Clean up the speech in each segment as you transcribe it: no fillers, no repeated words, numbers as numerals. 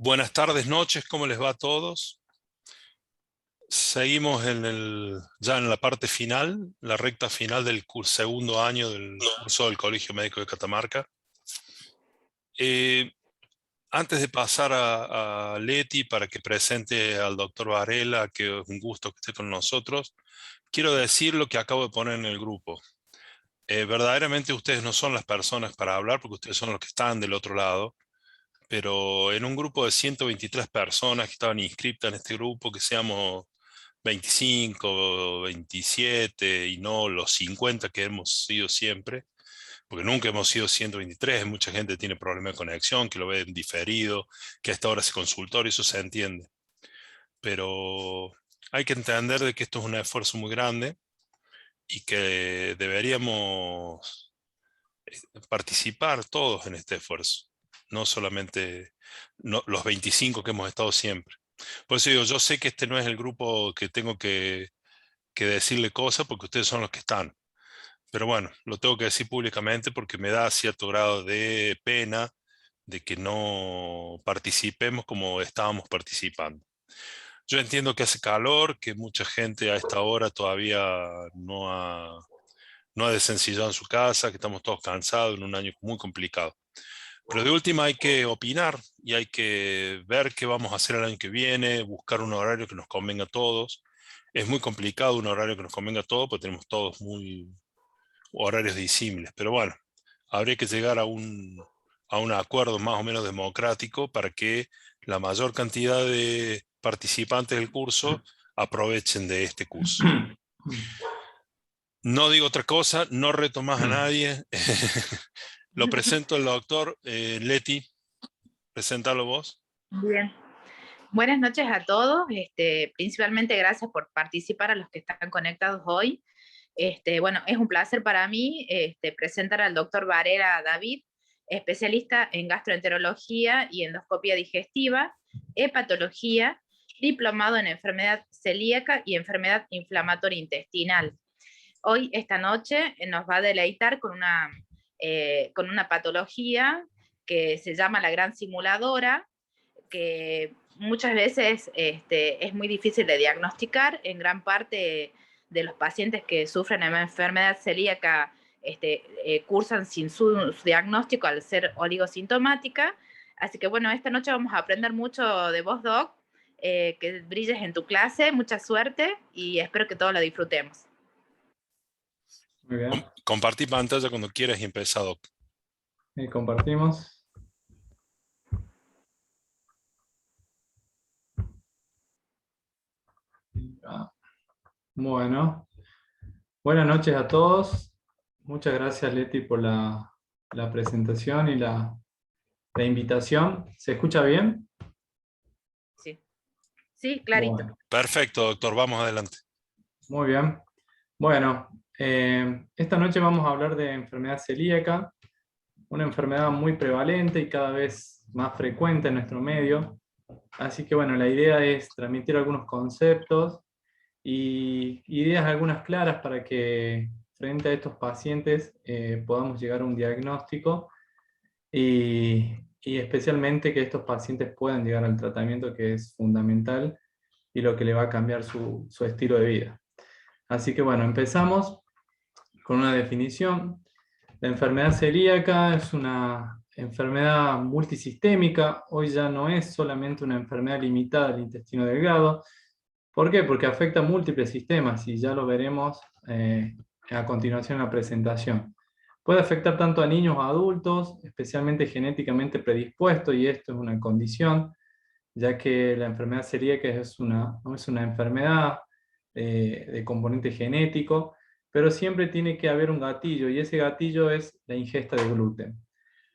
Buenas tardes, noches, ¿cómo les va a todos? Seguimos ya en la parte final, la recta final del segundo año del curso del Colegio Médico de Catamarca. Eh, Antes de pasar a Leti para que presente al doctor Varela, que es un gusto que esté con nosotros, quiero decir lo que acabo de poner en el grupo. Verdaderamente ustedes no son las personas para hablar porque ustedes son los que están del otro lado, pero en un grupo de 123 personas que estaban inscritas en este grupo, que seamos 25, 27 y no los 50 que hemos sido siempre, porque nunca hemos sido 123, mucha gente tiene problemas de conexión, que lo ve en diferido, que a esta hora hace consultorio, eso se entiende. Pero hay que entender de que esto es un esfuerzo muy grande y que deberíamos participar todos en este esfuerzo, no solamente los 25 que hemos estado siempre. Por eso digo, yo sé que este no es el grupo que tengo que decirle cosas porque ustedes son los que están. Pero bueno, lo tengo que decir públicamente porque me da cierto grado de pena de que no participemos como estábamos participando. Yo entiendo que hace calor, que mucha gente a esta hora todavía no ha desencillado en su casa, que estamos todos cansados en un año muy complicado. Pero de última hay que opinar y hay que ver qué vamos a hacer el año que viene, buscar un horario que nos convenga a todos. Es muy complicado un horario que nos convenga a todos porque tenemos todos muy horarios disímiles. Pero bueno, habría que llegar a un acuerdo más o menos democrático para que la mayor cantidad de participantes del curso aprovechen de este curso. No digo otra cosa, no reto más a nadie. Lo presento al doctor Leti. Preséntalo vos. Bien. Buenas noches a todos. Principalmente gracias por participar a los que están conectados hoy. Bueno, es un placer para mí presentar al doctor Varela David, especialista en gastroenterología y endoscopia digestiva, hepatología, diplomado en enfermedad celíaca y enfermedad inflamatoria intestinal. Hoy, esta noche, nos va a deleitar con una patología que se llama la gran simuladora, que muchas veces es muy difícil de diagnosticar. En gran parte de los pacientes que sufren de enfermedad celíaca cursan sin su diagnóstico al ser oligosintomática. Así que bueno, esta noche vamos a aprender mucho de vos, Doc, que brilles en tu clase, mucha suerte y espero que todos lo disfrutemos. Muy bien, Compartí pantalla cuando quieras y empezá, doc. y compartimos. Bueno, buenas noches a todos. Muchas gracias, Leti, por la presentación y la invitación. ¿Se escucha bien? Sí, sí, clarito. Bueno, Perfecto, doctor, vamos adelante. muy bien. Bueno, esta noche vamos a hablar de enfermedad celíaca, una enfermedad muy prevalente y cada vez más frecuente en nuestro medio. Así que bueno, la idea es transmitir algunos conceptos y ideas algunas claras para que frente a estos pacientes podamos llegar a un diagnóstico y especialmente que estos pacientes puedan llegar al tratamiento, que es fundamental y lo que le va a cambiar su estilo de vida. Así que bueno, empezamos con una definición. La enfermedad celíaca es una enfermedad multisistémica. Hoy ya no es solamente una enfermedad limitada al intestino delgado. ¿Por qué? Porque afecta a múltiples sistemas y ya lo veremos a continuación en la presentación. Puede afectar tanto a niños o a adultos, especialmente genéticamente predispuestos, y esto es una condición, ya que la enfermedad celíaca no es una enfermedad de componente genético, pero siempre tiene que haber un gatillo, y ese gatillo es la ingesta de gluten.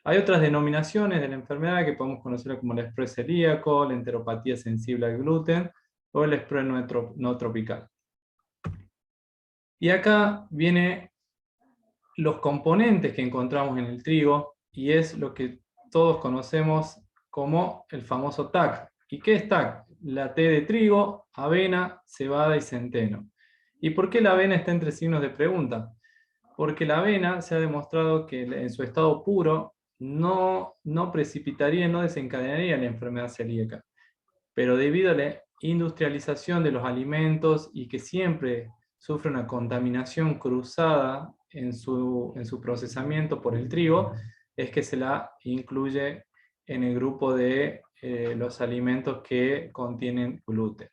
Hay otras denominaciones de la enfermedad que podemos conocer como el estrés celíaco, la enteropatía sensible al gluten o el estrés no tropical. Y acá vienen los componentes que encontramos en el trigo, y es lo que todos conocemos como el famoso TAC. ¿Y qué es TAC? La T de trigo, avena, cebada y centeno. ¿Y por qué la avena está entre signos de pregunta? Porque la avena se ha demostrado que en su estado puro no precipitaría, no desencadenaría la enfermedad celíaca. Pero debido a la industrialización de los alimentos y que siempre sufre una contaminación cruzada en su procesamiento por el trigo, es que se la incluye en el grupo de los alimentos que contienen gluten.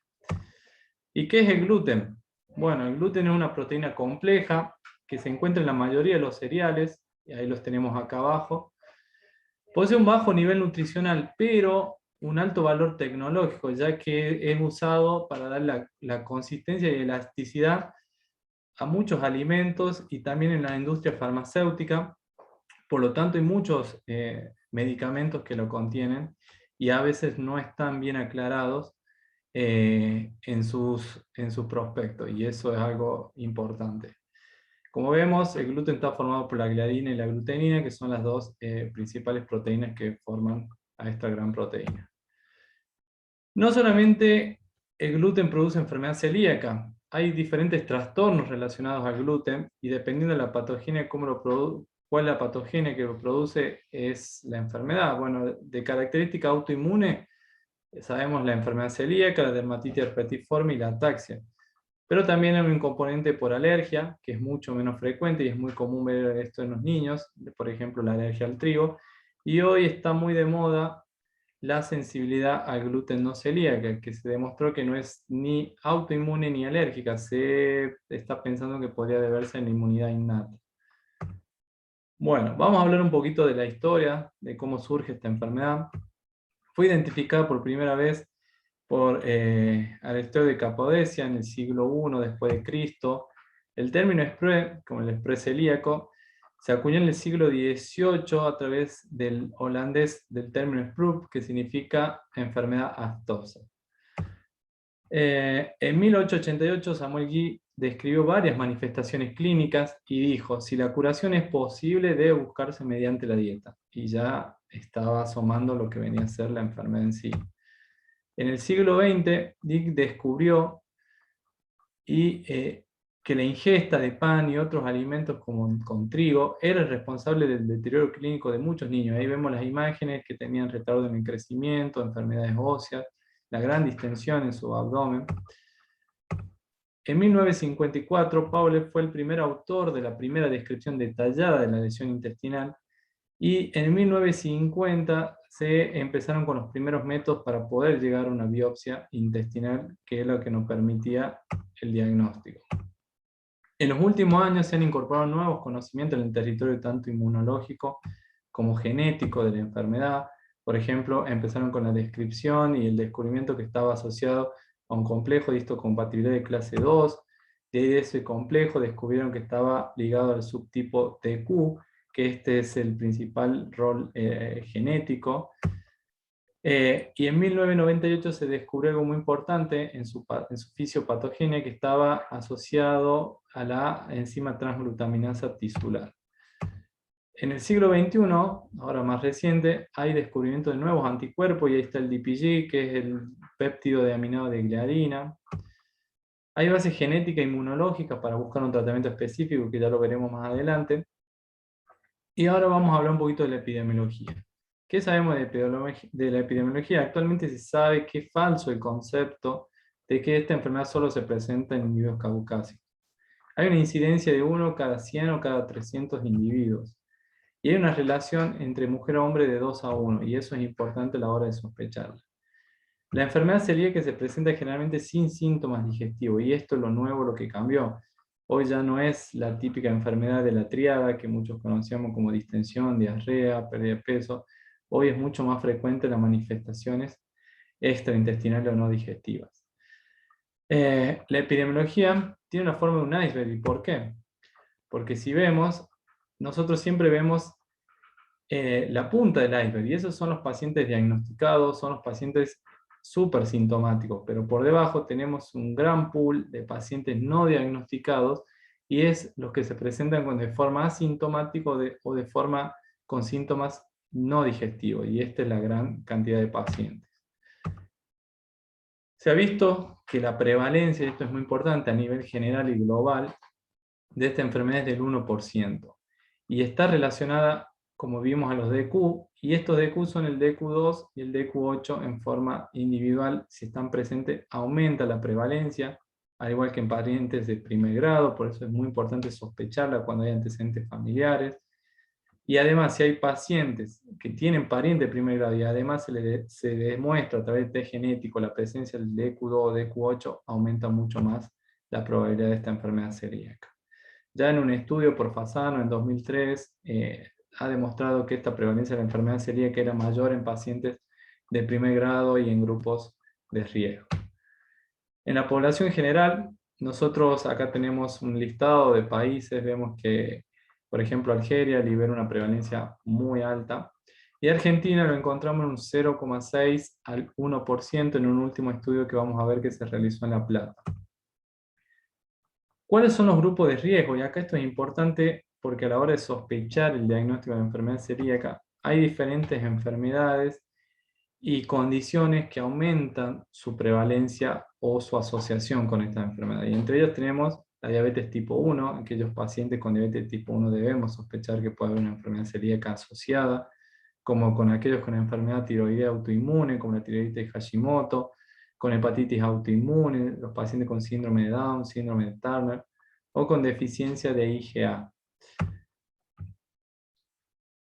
¿Y qué es el gluten? Bueno, el gluten es una proteína compleja que se encuentra en la mayoría de los cereales, y ahí los tenemos acá abajo. Posee un bajo nivel nutricional, pero un alto valor tecnológico, ya que es usado para dar la consistencia y elasticidad a muchos alimentos y también en la industria farmacéutica. Por lo tanto, hay muchos medicamentos que lo contienen y a veces no están bien aclarados en sus prospectos, y eso es algo importante. Como vemos, el gluten está formado por la gliadina y la glutenina, que son las dos principales proteínas que forman a esta gran proteína. No solamente el gluten produce enfermedad celíaca, hay diferentes trastornos relacionados al gluten, y dependiendo de la patogenia, cuál es la patogenia que lo produce, es la enfermedad. Bueno, de característica autoinmune, sabemos la enfermedad celíaca, la dermatitis herpetiforme y la ataxia. Pero también hay un componente por alergia, que es mucho menos frecuente y es muy común ver esto en los niños, por ejemplo la alergia al trigo. Y hoy está muy de moda la sensibilidad al gluten no celíaca, que se demostró que no es ni autoinmune ni alérgica. Se está pensando que podría deberse a la inmunidad innata. Bueno, vamos a hablar un poquito de la historia, de cómo surge esta enfermedad. Fue identificada por primera vez por Aristóteles de Capadocia en el siglo I después de Cristo. El término sprue, como el sprue celíaco, se acuñó en el siglo XVIII a través del holandés del término sproep, que significa enfermedad aftosa. En 1888 Samuel Guy describió varias manifestaciones clínicas y dijo: si la curación es posible, debe buscarse mediante la dieta. Y ya estaba asomando lo que venía a ser la enfermedad en sí. En el siglo XX, Dick descubrió que la ingesta de pan y otros alimentos con trigo era el responsable del deterioro clínico de muchos niños. Ahí vemos las imágenes que tenían retardo en el crecimiento, enfermedades óseas, la gran distensión en su abdomen. En 1954, Paule fue el primer autor de la primera descripción detallada de la lesión intestinal, y en 1950 se empezaron con los primeros métodos para poder llegar a una biopsia intestinal, que es lo que nos permitía el diagnóstico. En los últimos años se han incorporado nuevos conocimientos en el territorio tanto inmunológico como genético de la enfermedad. Por ejemplo, empezaron con la descripción y el descubrimiento que estaba asociado a un complejo de histocompatibilidad de clase 2. De ese complejo descubrieron que estaba ligado al subtipo TQ, que este es el principal rol genético. Y en 1998 se descubrió algo muy importante en su fisiopatogenia, que estaba asociado a la enzima transglutaminasa tisular. En el siglo XXI, ahora más reciente, hay descubrimiento de nuevos anticuerpos, y ahí está el DPG, que es el péptido de aminado de gliadina. Hay bases genéticas e inmunológicas para buscar un tratamiento específico, que ya lo veremos más adelante. Y ahora vamos a hablar un poquito de la epidemiología. ¿Qué sabemos de la epidemiología? Actualmente se sabe que es falso el concepto de que esta enfermedad solo se presenta en individuos caucásicos. Hay una incidencia de 1 cada 100 o cada 300 individuos. Y hay una relación entre mujer y hombre de 2 a 1, y eso es importante a la hora de sospecharla. La enfermedad celíaca se presenta generalmente sin síntomas digestivos, y esto es lo nuevo, lo que cambió. Hoy ya no es la típica enfermedad de la triada que muchos conocíamos como distensión, diarrea, pérdida de peso. Hoy es mucho más frecuente las manifestaciones extraintestinales o no digestivas. La epidemiología tiene una forma de un iceberg. ¿Y por qué? Porque si vemos, nosotros siempre vemos la punta del iceberg, y esos son los pacientes diagnosticados, son los pacientes súper sintomáticos, pero por debajo tenemos un gran pool de pacientes no diagnosticados, y es los que se presentan de forma asintomática o de forma con síntomas no digestivos, y esta es la gran cantidad de pacientes. Se ha visto que la prevalencia, y esto es muy importante a nivel general y global, de esta enfermedad es del 1%, y está relacionada como vimos, a los DQ, y estos DQ son el DQ2 y el DQ8 en forma individual. Si están presentes, aumenta la prevalencia, al igual que en parientes de primer grado, por eso es muy importante sospecharla cuando hay antecedentes familiares. Y además, si hay pacientes que tienen pariente de primer grado y además se demuestra a través de test genético la presencia del DQ2 o DQ8, aumenta mucho más la probabilidad de esta enfermedad celíaca. Ya en un estudio por Fasano en 2003, ha demostrado que esta prevalencia de la enfermedad celíaca era mayor en pacientes de primer grado y en grupos de riesgo. En la población en general, nosotros acá tenemos un listado de países, vemos que, por ejemplo, Algeria libera una prevalencia muy alta, y Argentina lo encontramos en un 0,6 al 1% en un último estudio que vamos a ver que se realizó en La Plata. ¿Cuáles son los grupos de riesgo? Y acá esto es importante porque a la hora de sospechar el diagnóstico de la enfermedad celíaca, hay diferentes enfermedades y condiciones que aumentan su prevalencia o su asociación con esta enfermedad. Y entre ellos tenemos la diabetes tipo 1. Aquellos pacientes con diabetes tipo 1 debemos sospechar que puede haber una enfermedad celíaca asociada, como con aquellos con enfermedad tiroidea autoinmune, como la tiroiditis Hashimoto, con hepatitis autoinmune, los pacientes con síndrome de Down, síndrome de Turner, o con deficiencia de IgA.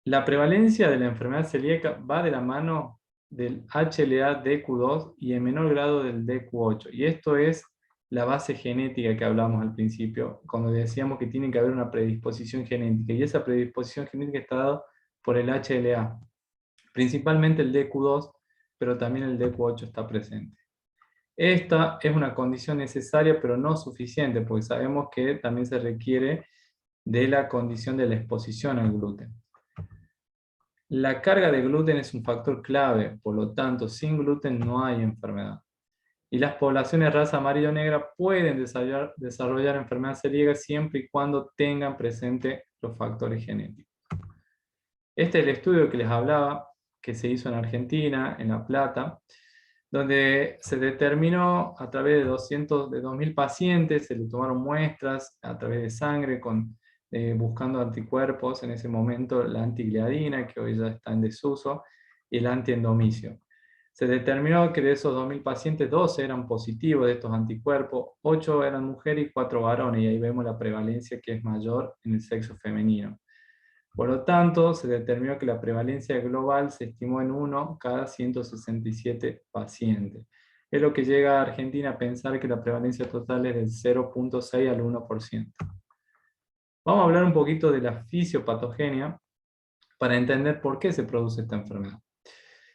La prevalencia de la enfermedad celíaca va de la mano del HLA-DQ2 y en menor grado del DQ8. Y esto es la base genética que hablamos al principio, cuando decíamos que tiene que haber una predisposición genética. Y esa predisposición genética está dada por el HLA. Principalmente el DQ2, pero también el DQ8 está presente. Esta es una condición necesaria, pero no suficiente, porque sabemos que también se requiere de la condición de la exposición al gluten. La carga de gluten es un factor clave, por lo tanto, sin gluten no hay enfermedad. Y las poblaciones de raza amarillo-negra pueden desarrollar enfermedad celíaca siempre y cuando tengan presente los factores genéticos. Este es el estudio que les hablaba, que se hizo en Argentina, en La Plata, donde se determinó a través de 2.000 pacientes, se le tomaron muestras a través de sangre buscando anticuerpos, en ese momento la antigliadina, que hoy ya está en desuso, y el antiendomicio. Se determinó que de esos 2.000 pacientes, 12 eran positivos de estos anticuerpos, 8 eran mujeres y 4 varones, y ahí vemos la prevalencia que es mayor en el sexo femenino. Por lo tanto, se determinó que la prevalencia global se estimó en 1 cada 167 pacientes. Es lo que llega a Argentina a pensar que la prevalencia total es del 0,6 al 1%. Vamos a hablar un poquito de la fisiopatogenia para entender por qué se produce esta enfermedad.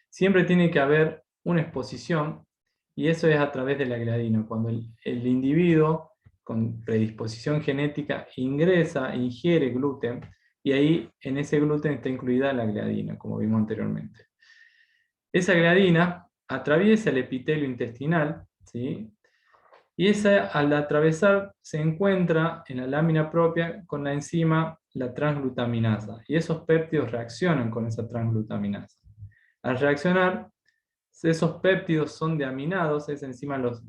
Siempre tiene que haber una exposición, y eso es a través de la gliadina. Cuando el individuo con predisposición genética ingiere gluten, y ahí en ese gluten está incluida la gliadina, como vimos anteriormente. Esa gliadina atraviesa el epitelio intestinal, ¿sí? Y esa, al atravesar, se encuentra en la lámina propia con la enzima, la transglutaminasa, y esos péptidos reaccionan con esa transglutaminasa. Al reaccionar, esos péptidos son deaminados, esa enzima los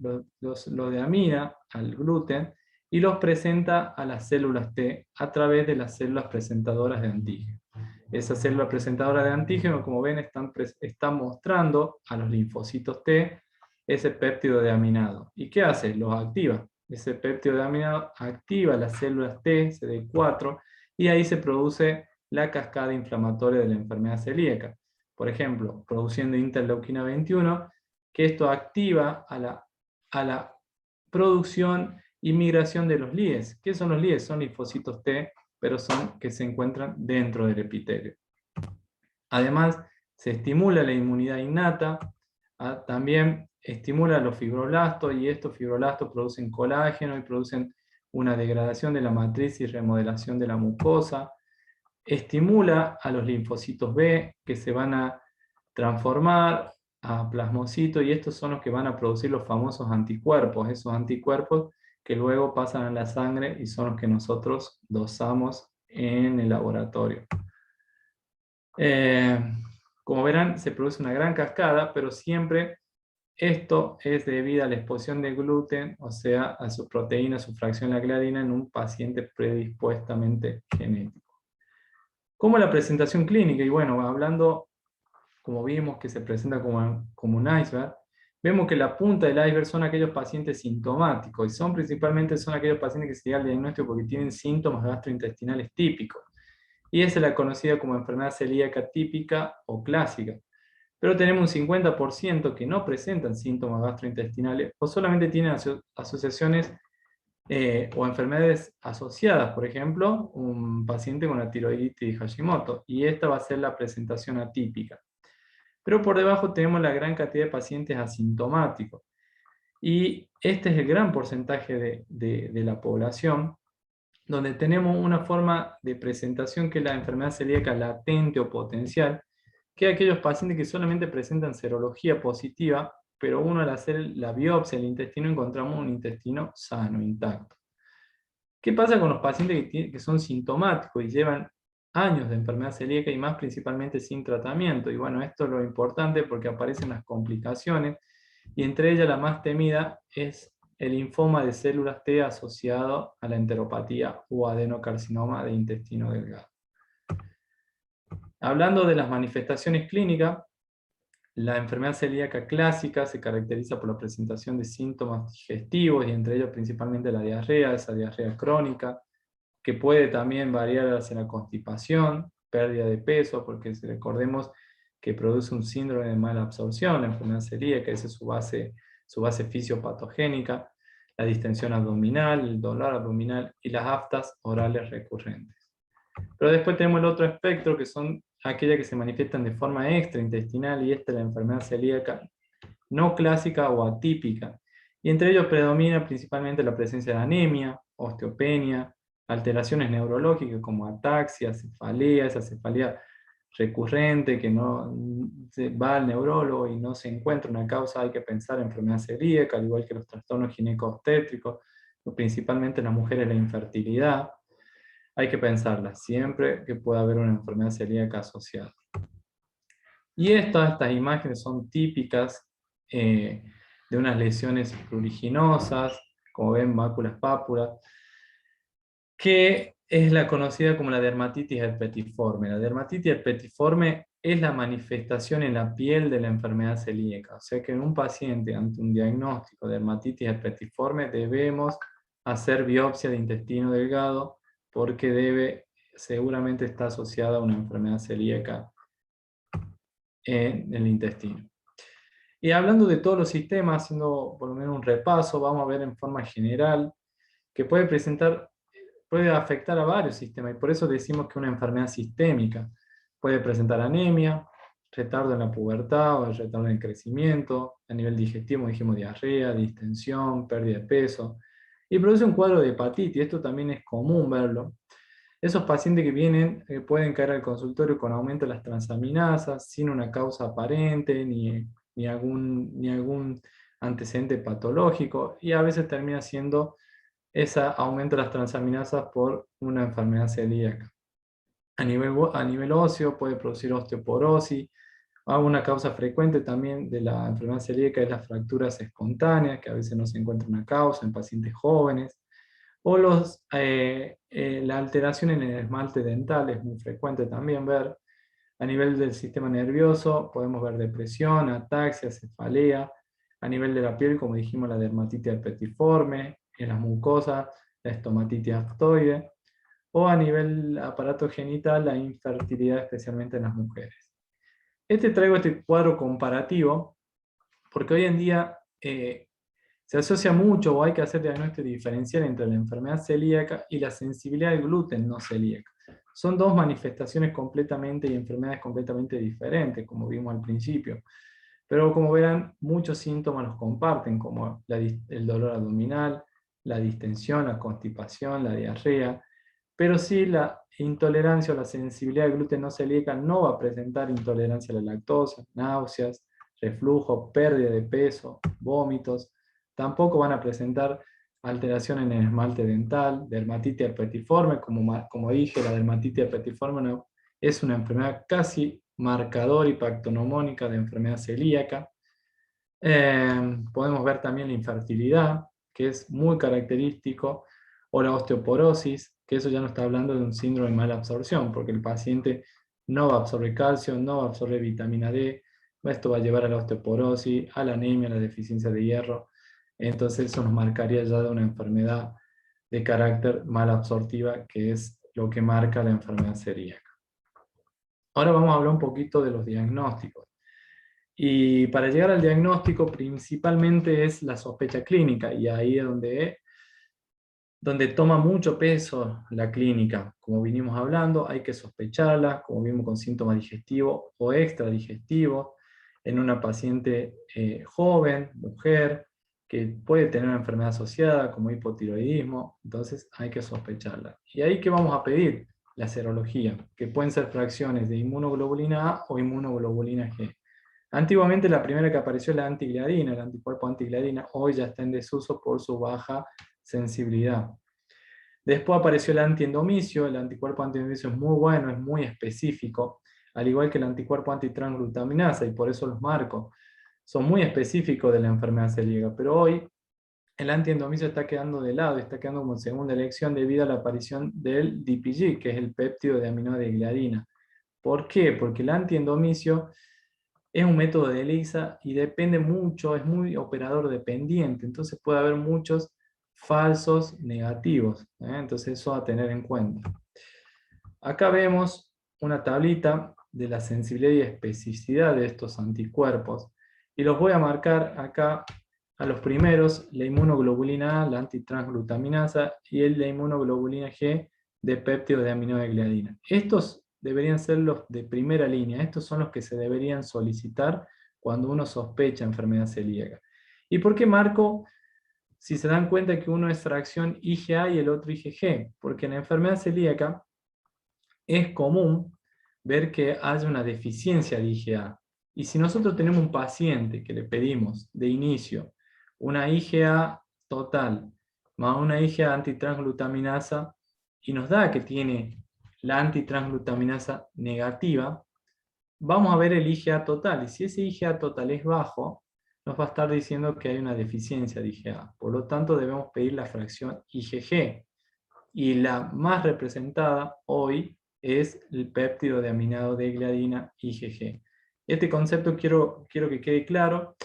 deamina al gluten y los presenta a las células T a través de las células presentadoras de antígeno. Esas células presentadoras de antígeno, como ven, están mostrando a los linfocitos T ese péptido deaminado. ¿Y qué hace? Los activa. Ese péptido deaminado activa las células T, CD4, y ahí se produce la cascada inflamatoria de la enfermedad celíaca. Por ejemplo, produciendo interleuquina 21, que esto activa a la producción y migración de los líes. ¿Qué son los líes? Son linfocitos T, pero son que se encuentran dentro del epitelio. Además, se estimula la inmunidad innata, también estimula los fibroblastos, y estos fibroblastos producen colágeno y producen una degradación de la matriz y remodelación de la mucosa. Estimula a los linfocitos B, que se van a transformar a plasmocitos, y estos son los que van a producir los famosos anticuerpos, esos anticuerpos que luego pasan a la sangre y son los que nosotros dosamos en el laboratorio. Como verán, se produce una gran cascada, pero siempre esto es debido a la exposición de gluten, o sea, a su proteína, su fracción la gliadina, en un paciente predispuestamente genético. ¿Cómo es la presentación clínica? Y bueno, hablando, como vimos que se presenta como un iceberg, vemos que la punta del iceberg son aquellos pacientes sintomáticos, y son aquellos pacientes que se llega al diagnóstico porque tienen síntomas gastrointestinales típicos. Y esa es la conocida como enfermedad celíaca típica o clásica. Pero tenemos un 50% que no presentan síntomas gastrointestinales o solamente tienen asociaciones o enfermedades asociadas, por ejemplo, un paciente con la tiroiditis de Hashimoto, y esta va a ser la presentación atípica. Pero por debajo tenemos la gran cantidad de pacientes asintomáticos, y este es el gran porcentaje de la población, donde tenemos una forma de presentación que es la enfermedad celíaca latente o potencial, que es aquellos pacientes que solamente presentan serología positiva, pero uno al hacer la biopsia del intestino encontramos un intestino sano, intacto. ¿Qué pasa con los pacientes que son sintomáticos y llevan años de enfermedad celíaca y más principalmente sin tratamiento? Y bueno, esto es lo importante porque aparecen las complicaciones, y entre ellas la más temida es el linfoma de células T asociado a la enteropatía o adenocarcinoma de intestino delgado. Hablando de las manifestaciones clínicas, la enfermedad celíaca clásica se caracteriza por la presentación de síntomas digestivos, y entre ellos principalmente la diarrea, esa diarrea crónica, que puede también variar hacia la constipación, pérdida de peso, porque si recordemos que produce un síndrome de mala absorción, la enfermedad celíaca, esa es su base fisiopatogénica, la distensión abdominal, el dolor abdominal y las aftas orales recurrentes. Pero después tenemos el otro espectro, que son aquellas que se manifiestan de forma extraintestinal, y esta es la enfermedad celíaca no clásica o atípica. Y entre ellos predomina principalmente la presencia de anemia, osteopenia, alteraciones neurológicas como ataxia, cefalea, esa cefalea recurrente que no se va al neurólogo y no se encuentra una causa. Hay que pensar en enfermedad celíaca, al igual que los trastornos gineco-obstétricos, principalmente en las mujeres la infertilidad. Hay que pensarla siempre que pueda haber una enfermedad celíaca asociada. Y estas imágenes son típicas de unas lesiones pruriginosas, como ven, máculas pápulas, que es la conocida como la dermatitis herpetiforme. La dermatitis herpetiforme es la manifestación en la piel de la enfermedad celíaca. O sea que en un paciente ante un diagnóstico de dermatitis herpetiforme debemos hacer biopsia de intestino delgado, porque seguramente está asociada a una enfermedad celíaca en el intestino. Y hablando de todos los sistemas, haciendo por lo menos un repaso, vamos a ver en forma general que puede afectar a varios sistemas, y por eso decimos que es una enfermedad sistémica. Puede presentar anemia, retardo en la pubertad o el retardo en el crecimiento, a nivel digestivo dijimos diarrea, distensión, pérdida de peso, y produce un cuadro de hepatitis. Esto también es común verlo. Esos pacientes que vienen pueden caer al consultorio con aumento de las transaminasas, sin una causa aparente, ni algún antecedente patológico, y a veces termina siendo ese aumento de las transaminasas por una enfermedad celíaca. A nivel óseo puede producir osteoporosis. Una causa frecuente también de la enfermedad celíaca es las fracturas espontáneas, que a veces no se encuentra una causa en pacientes jóvenes. O la alteración en el esmalte dental es muy frecuente también ver. A nivel del sistema nervioso podemos ver depresión, ataxia, cefalea. A nivel de la piel, como dijimos, la dermatitis herpetiforme. En las mucosas, la estomatitis aftoide. O a nivel aparato genital, la infertilidad, especialmente en las mujeres. Traigo este cuadro comparativo porque hoy en día se asocia mucho, o hay que hacer diagnóstico diferencial entre la enfermedad celíaca y la sensibilidad al gluten no celíaca. Son dos manifestaciones y enfermedades completamente diferentes, como vimos al principio. Pero como verán, muchos síntomas los comparten, como el dolor abdominal, la distensión, la constipación, la diarrea. Pero sí, la intolerancia o la sensibilidad al gluten no celíaca no va a presentar intolerancia a la lactosa, náuseas, reflujo, pérdida de peso, vómitos. Tampoco van a presentar alteración en el esmalte dental, dermatitis herpetiforme. Como dije, la dermatitis herpetiforme es una enfermedad casi marcador y pactonomónica de enfermedad celíaca. Podemos ver también la infertilidad, que es muy característico, o la osteoporosis, que eso ya no está hablando de un síndrome de mala absorción, porque el paciente no va a absorber calcio, no va a absorber vitamina D, esto va a llevar a la osteoporosis, a la anemia, a la deficiencia de hierro. Entonces eso nos marcaría ya de una enfermedad de carácter malabsortiva, que es lo que marca la enfermedad celíaca. Ahora vamos a hablar un poquito de los diagnósticos. Y para llegar al diagnóstico principalmente es la sospecha clínica, y ahí es donde toma mucho peso la clínica. Como vinimos hablando, hay que sospecharla, como vimos, con síntomas digestivos o extradigestivos, en una paciente joven, mujer, que puede tener una enfermedad asociada como hipotiroidismo, entonces hay que sospecharla. ¿Y ahí qué vamos a pedir? La serología, que pueden ser fracciones de inmunoglobulina A o inmunoglobulina G. Antiguamente la primera que apareció es la antigliadina, el anticuerpo antigliadina, hoy ya está en desuso por su baja sensibilidad. Después apareció el antiendomicio. El anticuerpo antiendomicio es muy bueno, es muy específico, al igual que el anticuerpo antitransglutaminasa, y por eso los marco. Son muy específicos de la enfermedad celíaca, pero hoy el antiendomicio está quedando de lado, está quedando como segunda elección debido a la aparición del DPG, que es el péptido de aminoácido de gliadina. ¿Por qué? Porque el antiendomicio es un método de ELISA y depende mucho, es muy operador dependiente, entonces puede haber muchos falsos negativos, entonces eso a tener en cuenta. Acá vemos una tablita de la sensibilidad y especificidad de estos anticuerpos, y los voy a marcar acá a los primeros: la inmunoglobulina A, la antitransglutaminasa, y la inmunoglobulina G de péptido de aminoácido de gliadina. Estos deberían ser los de primera línea, estos son los que se deberían solicitar cuando uno sospecha enfermedad celíaca. ¿Y por qué marco? Si se dan cuenta que uno es fracción IgA y el otro IgG, porque en la enfermedad celíaca es común ver que haya una deficiencia de IgA. Y si nosotros tenemos un paciente que le pedimos de inicio una IgA total más una IgA antitransglutaminasa, y nos da que tiene la antitransglutaminasa negativa, vamos a ver el IgA total, y si ese IgA total es bajo, nos va a estar diciendo que hay una deficiencia de IgA. Por lo tanto, debemos pedir la fracción IgG. Y la más representada hoy es el péptido de aminoácido de gliadina IgG. Este concepto quiero que quede claro,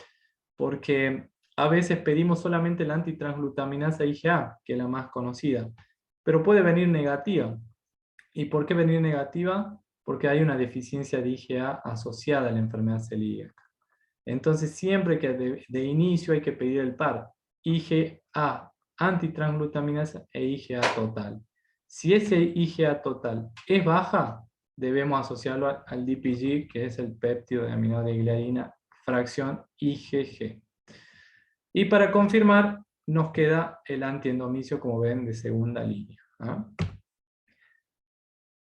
porque a veces pedimos solamente la antitransglutaminasa IgA, que es la más conocida, pero puede venir negativa. ¿Y por qué venir negativa? Porque hay una deficiencia de IgA asociada a la enfermedad celíaca. Entonces, siempre que de inicio hay que pedir el par IgA antitransglutaminasa e IgA total. Si ese IgA total es baja, debemos asociarlo al DPG, que es el péptido de aminoácido de gliadina, fracción IgG. Y para confirmar, nos queda el antiendomicio, como ven, de segunda línea.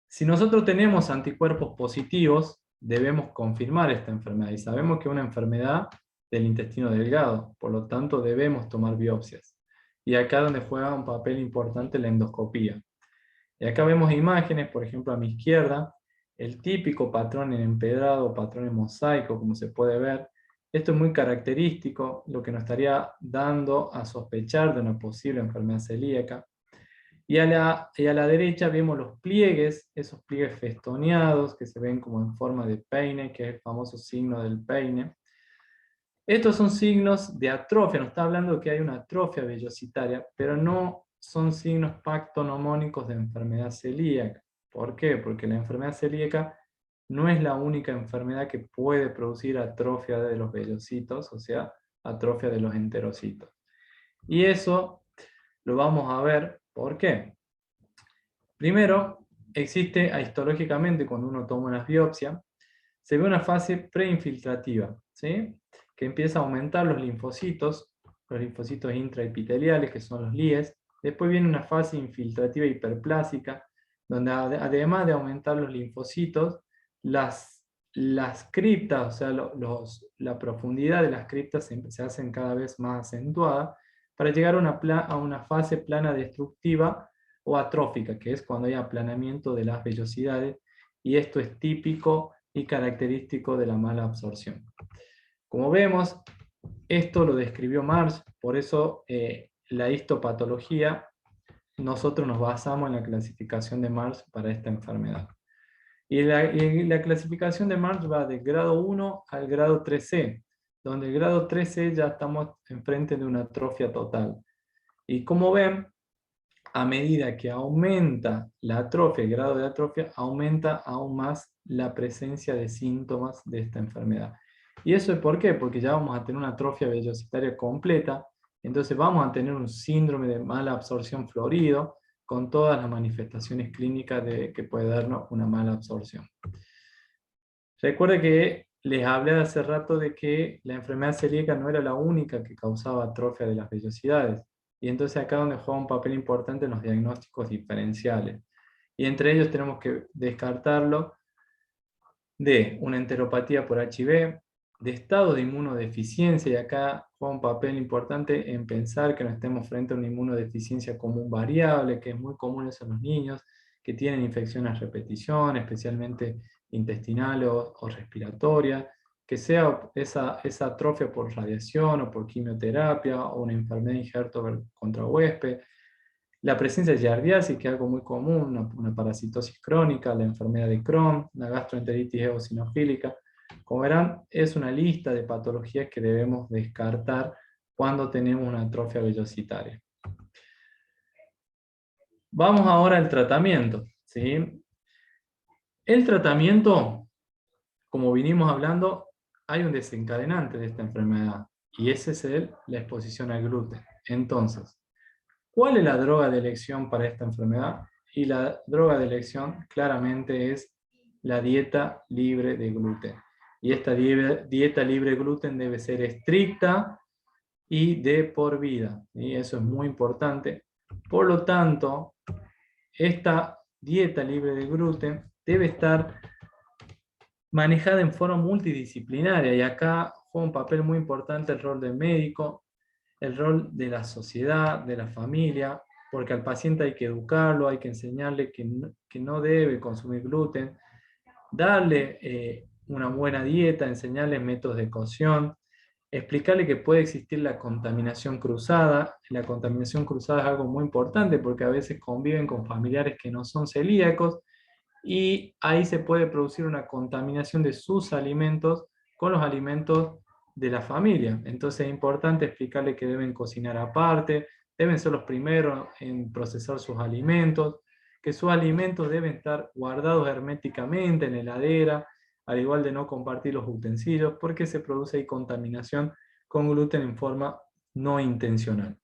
Si nosotros tenemos anticuerpos positivos, debemos confirmar esta enfermedad, y sabemos que es una enfermedad del intestino delgado, por lo tanto debemos tomar biopsias. Y acá es donde juega un papel importante la endoscopía. Y acá vemos imágenes, por ejemplo a mi izquierda, el típico patrón en empedrado, patrón en mosaico, como se puede ver. Esto es muy característico, lo que nos estaría dando a sospechar de una posible enfermedad celíaca. Y a la derecha vemos los pliegues, esos pliegues festoneados que se ven como en forma de peine, que es el famoso signo del peine. Estos son signos de atrofia, nos está hablando que hay una atrofia vellositaria, pero no son signos pactonomónicos de enfermedad celíaca. ¿Por qué? Porque la enfermedad celíaca no es la única enfermedad que puede producir atrofia de los vellocitos, o sea, atrofia de los enterocitos. Y eso lo vamos a ver. ¿Por qué? Primero, existe histológicamente, cuando uno toma una biopsia, se ve una fase preinfiltrativa, ¿sí? Que empieza a aumentar los linfocitos intraepiteliales, que son los LIES. Después viene una fase infiltrativa hiperplásica, donde además de aumentar los linfocitos, las criptas, o sea, la profundidad de las criptas se hacen cada vez más acentuada, para llegar a una fase plana destructiva o atrófica, que es cuando hay aplanamiento de las vellosidades, y esto es típico y característico de la mala absorción. Como vemos, esto lo describió Marsh, por eso la histopatología nosotros nos basamos en la clasificación de Marsh para esta enfermedad. Y la clasificación de Marsh va del grado 1 al grado 3C, donde el grado 3C ya estamos enfrente de una atrofia total. Y como ven, a medida que aumenta la atrofia, el grado de atrofia, aumenta aún más la presencia de síntomas de esta enfermedad. ¿Y eso es por qué? Porque ya vamos a tener una atrofia vellositaria completa, entonces vamos a tener un síndrome de mala absorción florido, con todas las manifestaciones clínicas que puede darnos una mala absorción. Recuerde que les hablé hace rato de que la enfermedad celíaca no era la única que causaba atrofia de las vellosidades. Y entonces acá donde juega un papel importante en los diagnósticos diferenciales. Y entre ellos tenemos que descartarlo de una enteropatía por HIV, de estado de inmunodeficiencia, y acá juega un papel importante en pensar que no estemos frente a una inmunodeficiencia común variable, que es muy común en los niños que tienen infecciones a repetición, especialmente intestinal o respiratoria, que sea esa atrofia por radiación o por quimioterapia o una enfermedad injerto contra huésped, la presencia de giardiasis, que es algo muy común, una parasitosis crónica, la enfermedad de Crohn, la gastroenteritis eosinofílica. Como verán, es una lista de patologías que debemos descartar cuando tenemos una atrofia vellositaria. Vamos ahora al tratamiento, ¿sí? El tratamiento, como vinimos hablando, hay un desencadenante de esta enfermedad, y ese es la exposición al gluten. Entonces, ¿cuál es la droga de elección para esta enfermedad? Y la droga de elección claramente es la dieta libre de gluten. Y esta dieta libre de gluten debe ser estricta y de por vida. Y eso es muy importante. Por lo tanto, esta dieta libre de gluten debe estar manejada en forma multidisciplinaria. Y acá juega un papel muy importante el rol del médico, el rol de la sociedad, de la familia, porque al paciente hay que educarlo, hay que enseñarle que no debe consumir gluten, darle una buena dieta, enseñarle métodos de cocción, explicarle que puede existir la contaminación cruzada. La contaminación cruzada es algo muy importante porque a veces conviven con familiares que no son celíacos y ahí se puede producir una contaminación de sus alimentos con los alimentos de la familia. Entonces es importante explicarle que deben cocinar aparte, deben ser los primeros en procesar sus alimentos, que sus alimentos deben estar guardados herméticamente en la heladera, al igual de no compartir los utensilios, porque se produce ahí contaminación con gluten en forma no intencional.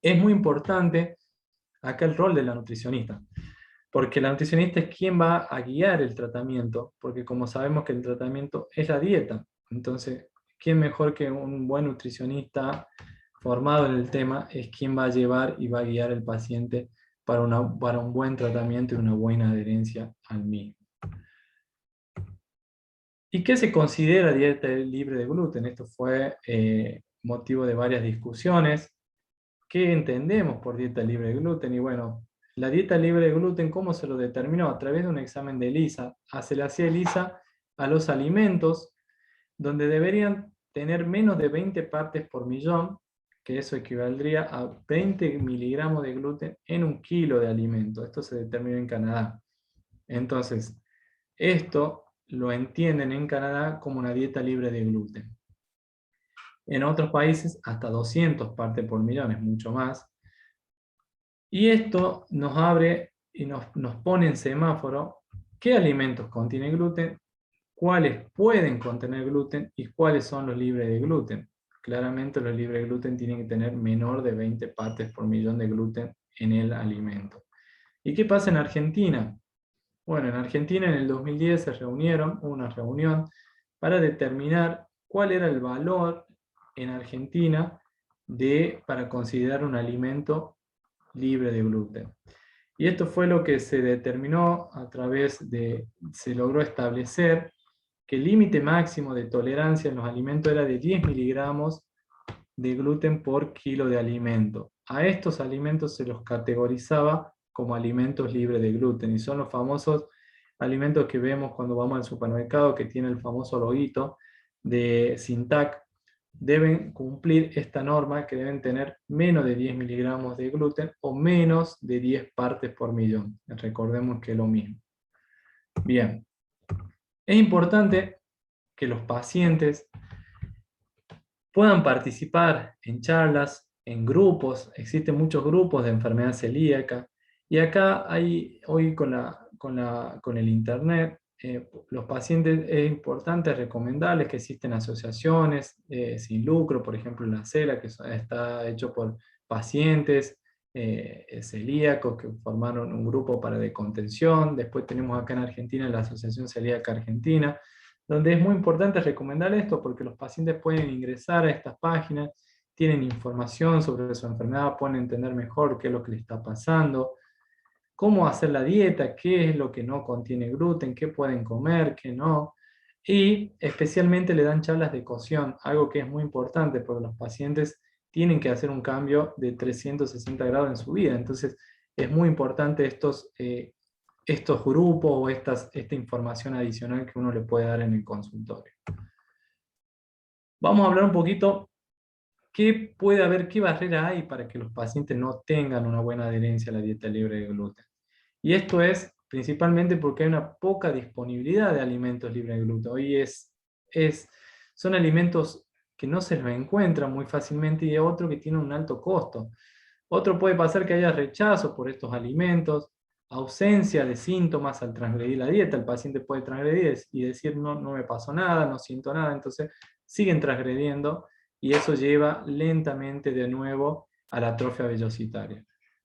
Es muy importante acá el rol de la nutricionista, porque la nutricionista es quien va a guiar el tratamiento, porque como sabemos que el tratamiento es la dieta, entonces, ¿quién mejor que un buen nutricionista formado en el tema es quien va a llevar y va a guiar al paciente para un buen tratamiento y una buena adherencia al mismo? ¿Y qué se considera dieta libre de gluten? Esto fue motivo de varias discusiones. ¿Qué entendemos por dieta libre de gluten? Y bueno, la dieta libre de gluten, ¿cómo se lo determinó? A través de un examen de ELISA. Se le hacía ELISA a los alimentos donde deberían tener menos de 20 partes por millón, que eso equivaldría a 20 miligramos de gluten en un kilo de alimento. Esto se determinó en Canadá. Entonces, esto lo entienden en Canadá como una dieta libre de gluten. En otros países hasta 200 partes por millón, es mucho más. Y esto nos abre y nos pone en semáforo qué alimentos contienen gluten, cuáles pueden contener gluten y cuáles son los libres de gluten. Claramente los libres de gluten tienen que tener menor de 20 partes por millón de gluten en el alimento. ¿Y qué pasa en Argentina? Bueno, en Argentina en el 2010 hubo una reunión para determinar cuál era el valor en Argentina para considerar un alimento libre de gluten. Y esto fue lo que se determinó se logró establecer que el límite máximo de tolerancia en los alimentos era de 10 miligramos de gluten por kilo de alimento. A estos alimentos se los categorizaba como alimentos libres de gluten, y son los famosos alimentos que vemos cuando vamos al supermercado, que tiene el famoso loguito de Sintac, deben cumplir esta norma, que deben tener menos de 10 miligramos de gluten o menos de 10 partes por millón. Recordemos que es lo mismo. Bien, es importante que los pacientes puedan participar en charlas, en grupos. Existen muchos grupos de enfermedad celíaca, y acá hoy con el internet, los pacientes es importante recomendarles que existen asociaciones sin lucro, por ejemplo la CELA, que está hecho por pacientes celíacos que formaron un grupo para de contención. Después tenemos acá en Argentina la Asociación Celíaca Argentina, donde es muy importante recomendar esto porque los pacientes pueden ingresar a estas páginas, tienen información sobre su enfermedad, pueden entender mejor qué es lo que le está pasando, cómo hacer la dieta, qué es lo que no contiene gluten, qué pueden comer, qué no. Y especialmente le dan charlas de cocción, algo que es muy importante porque los pacientes tienen que hacer un cambio de 360 grados en su vida. Entonces es muy importante estos grupos o esta información adicional que uno le puede dar en el consultorio. Vamos a hablar un poquito qué puede haber, qué barrera hay para que los pacientes no tengan una buena adherencia a la dieta libre de gluten. Y esto es principalmente porque hay una poca disponibilidad de alimentos libres de gluten. Hoy son alimentos que no se los encuentran muy fácilmente y otro que tiene un alto costo. Otro puede pasar que haya rechazo por estos alimentos, ausencia de síntomas al transgredir la dieta. El paciente puede transgredir y decir no me pasó nada, no siento nada, entonces siguen transgrediendo y eso lleva lentamente de nuevo a la atrofia vellositaria.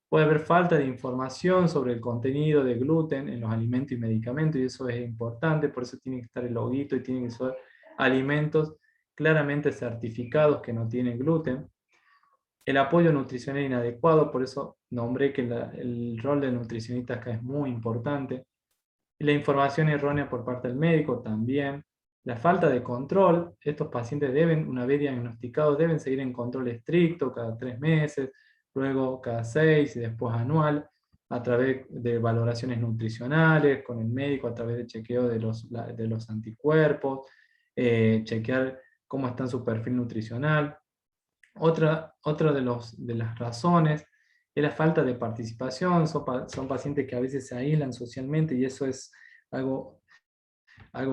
Puede haber falta de información sobre el contenido de gluten en los alimentos y medicamentos, y eso es importante, por eso tiene que estar el loguito y tienen que ser alimentos claramente certificados que no tienen gluten. El apoyo nutricional inadecuado, por eso nombré que el rol del nutricionista acá es muy importante. Y la información errónea por parte del médico también. La falta de control, estos pacientes deben, una vez diagnosticados, deben seguir en control estricto cada 3 meses, luego cada 6 y después anual, a través de valoraciones nutricionales con el médico, a través de chequeo de los anticuerpos, chequear cómo está su perfil nutricional. Otra de las razones es la falta de participación. Son pacientes que a veces se aíslan socialmente y eso es algo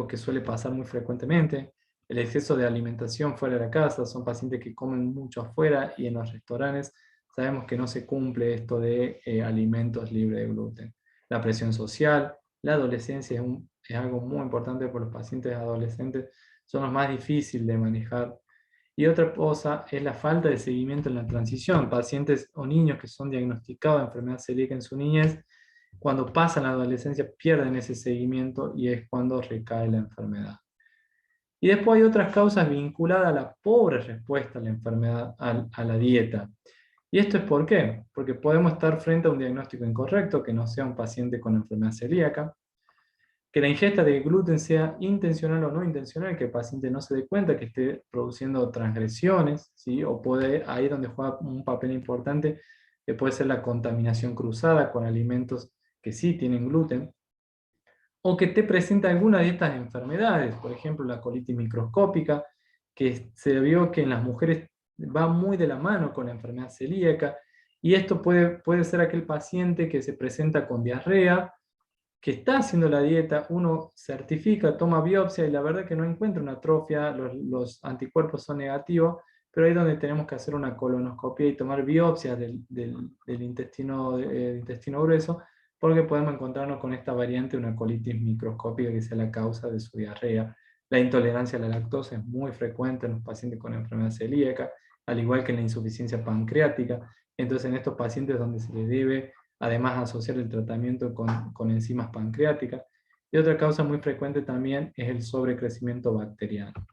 que suele pasar muy frecuentemente. El exceso de alimentación fuera de la casa, son pacientes que comen mucho afuera y en los restaurantes sabemos que no se cumple esto de alimentos libres de gluten. La presión social, la adolescencia es algo muy importante por los pacientes adolescentes, son los más difíciles de manejar. Y otra cosa es la falta de seguimiento en la transición. Pacientes o niños que son diagnosticados de enfermedad celíaca en su niñez, cuando pasan la adolescencia pierden ese seguimiento y es cuando recae la enfermedad. Y después hay otras causas vinculadas a la pobre respuesta a la enfermedad, a la dieta. ¿Y esto es por qué? Porque podemos estar frente a un diagnóstico incorrecto, que no sea un paciente con enfermedad celíaca, que la ingesta de gluten sea intencional o no intencional, que el paciente no se dé cuenta que esté produciendo transgresiones, ¿sí? O ahí donde juega un papel importante, que puede ser la contaminación cruzada con alimentos que sí tienen gluten, o que te presenta alguna de estas enfermedades, por ejemplo la colitis microscópica, que se vio que en las mujeres va muy de la mano con la enfermedad celíaca, y esto puede ser aquel paciente que se presenta con diarrea, que está haciendo la dieta, uno certifica, toma biopsia y la verdad que no encuentra una atrofia, los anticuerpos son negativos, pero ahí es donde tenemos que hacer una colonoscopia y tomar biopsias del intestino grueso, porque podemos encontrarnos con esta variante, una colitis microscópica que sea la causa de su diarrea. La intolerancia a la lactosa es muy frecuente en los pacientes con enfermedad celíaca, al igual que en la insuficiencia pancreática. Entonces en estos pacientes donde se les debe además asociar el tratamiento con enzimas pancreáticas. Y otra causa muy frecuente también es el sobrecrecimiento bacteriano.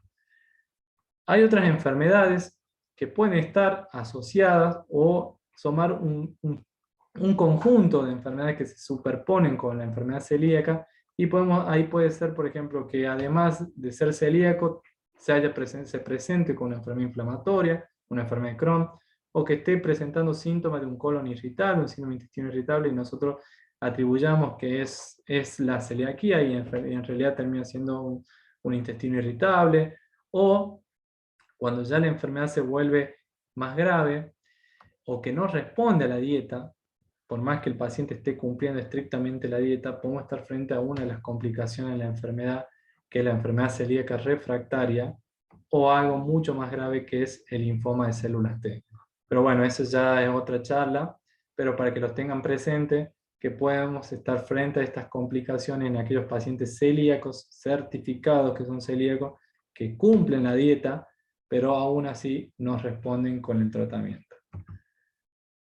Hay otras enfermedades que pueden estar asociadas o tomar un conjunto de enfermedades que se superponen con la enfermedad celíaca, y ahí puede ser, por ejemplo, que además de ser celíaco, se presente con una enfermedad inflamatoria, una enfermedad de Crohn, o que esté presentando síntomas de un colon irritable, un síndrome de intestino irritable, y nosotros atribuyamos que es la celiaquía y en realidad termina siendo un intestino irritable, o Cuando ya la enfermedad se vuelve más grave o que no responde a la dieta, por más que el paciente esté cumpliendo estrictamente la dieta, podemos estar frente a una de las complicaciones de la enfermedad, que es la enfermedad celíaca refractaria, o algo mucho más grave que es el linfoma de células T. Pero bueno, eso ya es otra charla, pero para que los tengan presente, que podemos estar frente a estas complicaciones en aquellos pacientes celíacos certificados que son celíacos, que cumplen la dieta, pero aún así no responden con el tratamiento.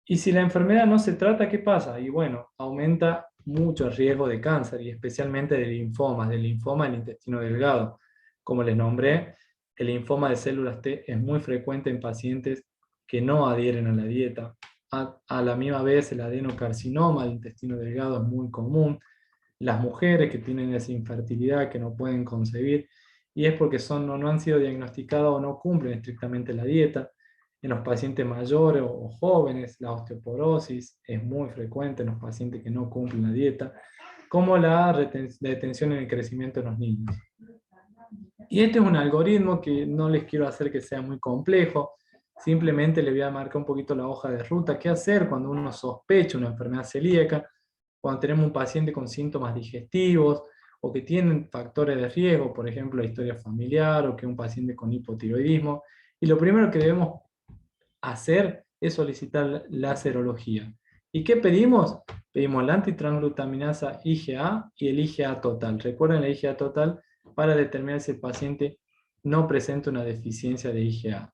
Y si la enfermedad no se trata, ¿qué pasa? Y bueno, aumenta mucho el riesgo de cáncer, y especialmente de linfomas, del linfoma del intestino delgado. Como les nombré, el linfoma de células T es muy frecuente en pacientes que no adhieren a la dieta. A la misma vez, el adenocarcinoma del intestino delgado es muy común. Las mujeres que tienen esa infertilidad, que no pueden concebir, y es porque no han sido diagnosticadas o no cumplen estrictamente la dieta. En los pacientes mayores o jóvenes, la osteoporosis es muy frecuente en los pacientes que no cumplen la dieta, como la detención en el crecimiento de los niños. Y este es un algoritmo que no les quiero hacer que sea muy complejo, simplemente le voy a marcar un poquito la hoja de ruta, qué hacer cuando uno sospecha una enfermedad celíaca, cuando tenemos un paciente con síntomas digestivos, o que tienen factores de riesgo, por ejemplo, la historia familiar, o que un paciente con hipotiroidismo. Y lo primero que debemos hacer es solicitar la serología. ¿Y qué pedimos? Pedimos la antitransglutaminasa IgA y el IgA total. Recuerden la IgA total para determinar si el paciente no presenta una deficiencia de IgA.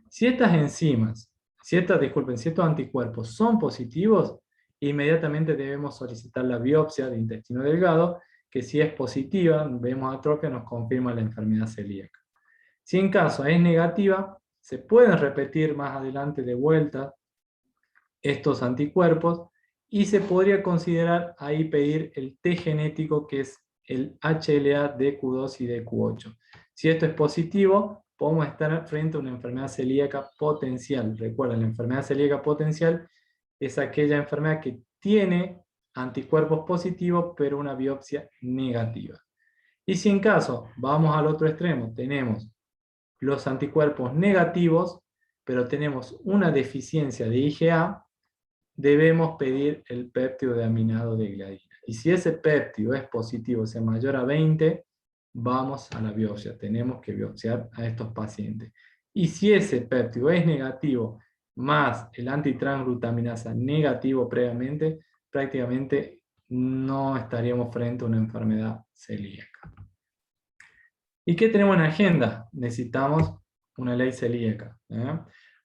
Si estas enzimas, si estos anticuerpos son positivos, inmediatamente debemos solicitar la biopsia de intestino delgado, que si es positiva, vemos atrofia, nos confirma la enfermedad celíaca. Si en caso es negativa, se pueden repetir más adelante de vuelta estos anticuerpos y se podría considerar ahí pedir el T genético, que es el HLA DQ2 y DQ8. Si esto es positivo, podemos estar frente a una enfermedad celíaca potencial. Recuerden, la enfermedad celíaca potencial es aquella enfermedad que tiene anticuerpos positivos, pero una biopsia negativa. Y si en caso, vamos al otro extremo, tenemos los anticuerpos negativos, pero tenemos una deficiencia de IgA, debemos pedir el péptido de aminado de gliadina. Y si ese péptido es positivo, es mayor a 20, vamos a la biopsia. Tenemos que biopsiar a estos pacientes. Y si ese péptido es negativo, más el antitransglutaminasa negativo previamente, prácticamente no estaríamos frente a una enfermedad celíaca. ¿Y qué tenemos en agenda? Necesitamos una ley celíaca,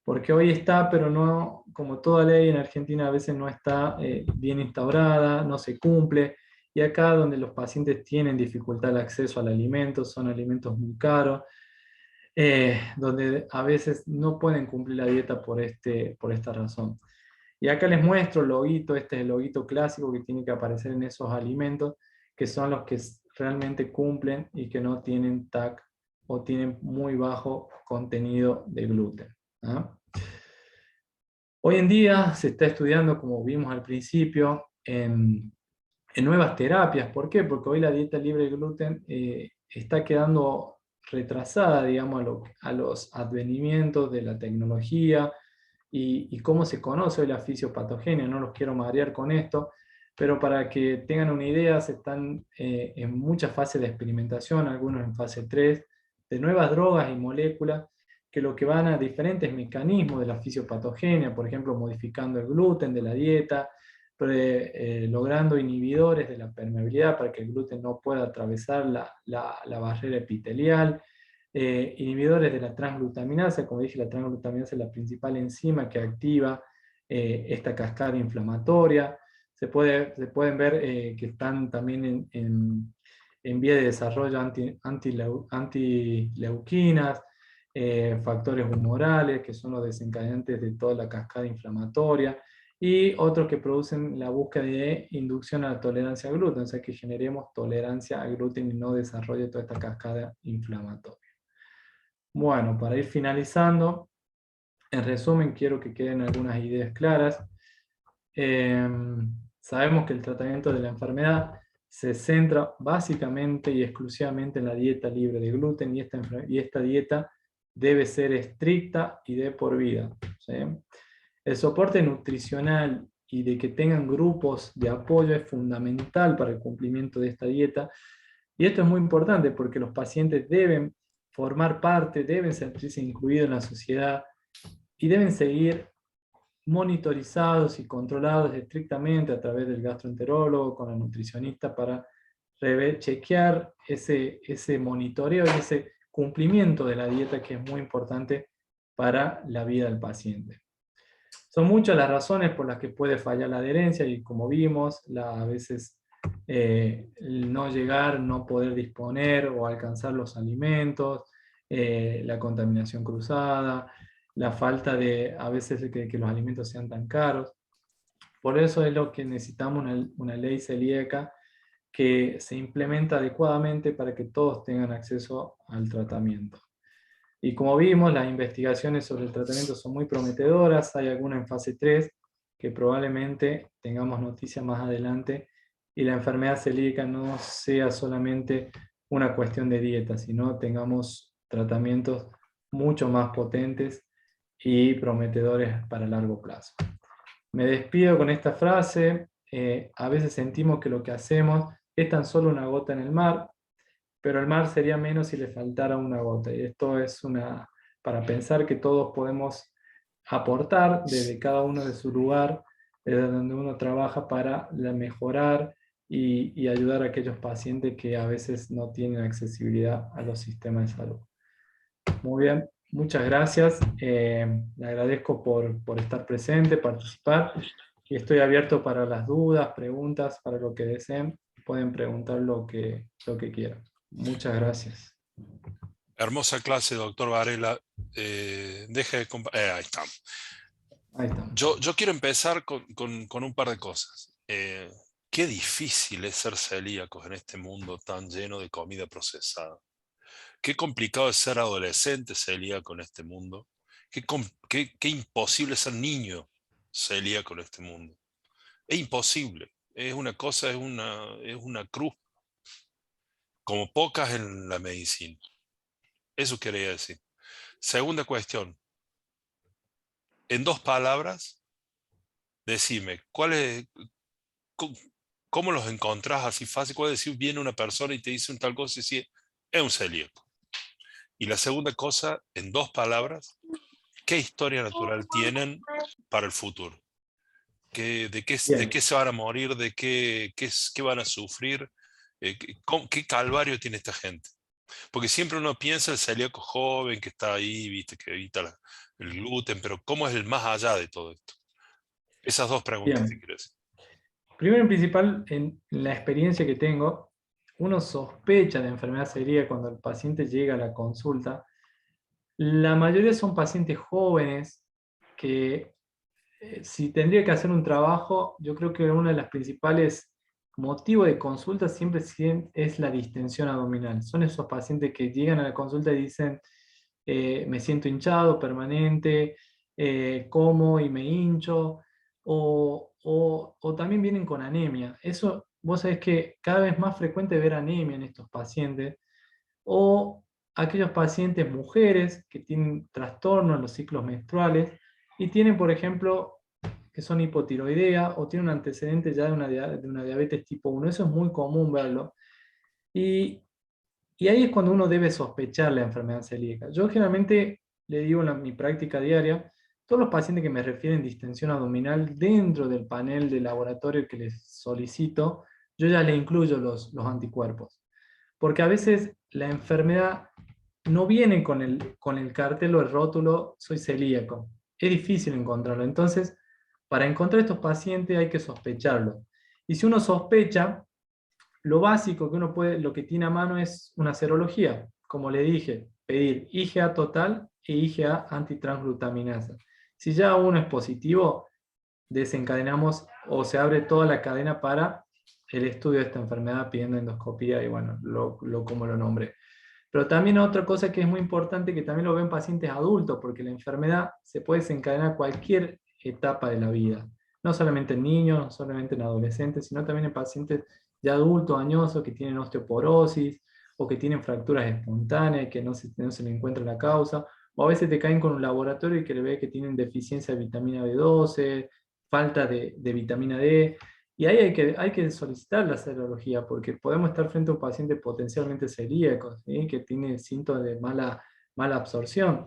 porque hoy está, pero no, como toda ley en Argentina a veces no está bien instaurada, no se cumple, y acá donde los pacientes tienen dificultad de acceso al alimento, son alimentos muy caros, donde a veces no pueden cumplir la dieta por esta razón. Y acá les muestro el loguito, este es el loguito clásico que tiene que aparecer en esos alimentos, que son los que realmente cumplen y que no tienen TAC o tienen muy bajo contenido de gluten. Hoy en día se está estudiando, como vimos al principio, en nuevas terapias. ¿Por qué? Porque hoy la dieta libre de gluten está quedando retrasada, digamos, a los advenimientos de la tecnología y cómo se conoce hoy la fisiopatogenia. No los quiero marear con esto, pero para que tengan una idea, se están en muchas fases de experimentación, algunos en fase 3, de nuevas drogas y moléculas que lo que van a diferentes mecanismos de la fisiopatogenia, por ejemplo, modificando el gluten de la dieta, logrando inhibidores de la permeabilidad para que el gluten no pueda atravesar la barrera epitelial, inhibidores de la transglutaminasa. Como dije, la transglutaminasa es la principal enzima que activa esta cascada inflamatoria. Se pueden ver que están también en vía de desarrollo antileuquinas, factores humorales, que son los desencadenantes de toda la cascada inflamatoria, y otros que producen la búsqueda de inducción a la tolerancia al gluten, o sea que generemos tolerancia al gluten y no desarrolle toda esta cascada inflamatoria. Bueno, para ir finalizando, en resumen quiero que queden algunas ideas claras. Sabemos que el tratamiento de la enfermedad se centra básicamente y exclusivamente en la dieta libre de gluten, y esta dieta debe ser estricta y de por vida, ¿sí? El soporte nutricional y de que tengan grupos de apoyo es fundamental para el cumplimiento de esta dieta. Y esto es muy importante porque los pacientes deben formar parte, deben sentirse incluidos en la sociedad y deben seguir monitorizados y controlados estrictamente a través del gastroenterólogo, con la nutricionista, para chequear ese monitoreo y ese cumplimiento de la dieta, que es muy importante para la vida del paciente. Son muchas las razones por las que puede fallar la adherencia y, como vimos, a veces el no llegar, no poder disponer o alcanzar los alimentos, la contaminación cruzada, la falta de, a veces, de que los alimentos sean tan caros. Por eso es lo que necesitamos una ley celíaca que se implementa adecuadamente para que todos tengan acceso al tratamiento. Y como vimos, las investigaciones sobre el tratamiento son muy prometedoras. Hay alguna en fase 3 que probablemente tengamos noticias más adelante, y la enfermedad celíaca no sea solamente una cuestión de dieta, sino tengamos tratamientos mucho más potentes y prometedores para largo plazo. Me despido con esta frase. A veces sentimos que lo que hacemos es tan solo una gota en el mar, pero el mar sería menos si le faltara una gota. Y esto es para pensar que todos podemos aportar desde cada uno de su lugar, desde donde uno trabaja, para mejorar y ayudar a aquellos pacientes que a veces no tienen accesibilidad a los sistemas de salud. Muy bien, muchas gracias. Le agradezco por estar presente, participar, y estoy abierto para las dudas, preguntas, para lo que deseen. Pueden preguntar lo que quieran. Muchas gracias. Hermosa clase, doctor Varela. Deje de ahí está. Ahí estamos. Yo quiero empezar con un par de cosas. Qué difícil es ser celíacos en este mundo tan lleno de comida procesada. Qué complicado es ser adolescente celíaco en este mundo. Qué imposible ser niño celíaco en este mundo. Es imposible. Es una cosa, es una cruz, como pocas en la medicina. Eso quería decir. Segunda cuestión. En 2 palabras, decime, ¿cómo los encontrás así fácil? ¿Cuál decir viene una persona y te dice un tal cosa y dice, es un celíaco? Y la segunda cosa, en 2 palabras, ¿qué historia natural tienen para el futuro? ¿De qué se van a morir? ¿De qué van a sufrir? ¿Qué calvario tiene esta gente? Porque siempre uno piensa el celíaco joven que está ahí, viste, que evita el gluten, pero ¿cómo es el más allá de todo esto? Esas 2 preguntas, si Bien. quieres. Primero y principal, en la experiencia que tengo, uno sospecha de enfermedad celíaca cuando el paciente llega a la consulta. La mayoría son pacientes jóvenes que, si tendría que hacer un trabajo, yo creo que uno de los principales motivos de consulta siempre es la distensión abdominal. Son esos pacientes que llegan a la consulta y dicen, me siento hinchado permanente, como y me hincho, o también vienen con anemia. Eso, vos sabés que cada vez más frecuente ver anemia en estos pacientes, o aquellos pacientes mujeres que tienen trastornos en los ciclos menstruales y tienen, por ejemplo, que son hipotiroidea o tienen un antecedente ya de una diabetes tipo 1. Eso es muy común verlo. Y ahí es cuando uno debe sospechar la enfermedad celíaca. Yo generalmente le digo en mi práctica diaria, todos los pacientes que me refieren distensión abdominal, dentro del panel de laboratorio que les solicito, yo ya le incluyo los anticuerpos. Porque a veces la enfermedad no viene con el cartel o el rótulo, soy celíaco. Es difícil encontrarlo. Entonces, para encontrar estos pacientes hay que sospecharlo. Y si uno sospecha, lo básico que uno puede, lo que tiene a mano es una serología. Como le dije, pedir IgA total e IgA antitransglutaminasa. Si ya uno es positivo, desencadenamos o se abre toda la cadena para el estudio de esta enfermedad pidiendo endoscopía y bueno, como lo nombré. Pero también otra cosa que es muy importante, que también lo ven pacientes adultos, porque la enfermedad se puede desencadenar a cualquier etapa de la vida. No solamente en niños, no solamente en adolescentes, sino también en pacientes de adultos, añosos, que tienen osteoporosis o que tienen fracturas espontáneas y que no se le encuentra la causa, o a veces te caen con un laboratorio y que le ve que tienen deficiencia de vitamina B12, falta de vitamina D, y ahí hay que solicitar la serología, porque podemos estar frente a un paciente potencialmente celíaco, ¿sí? Que tiene síntomas de mala absorción.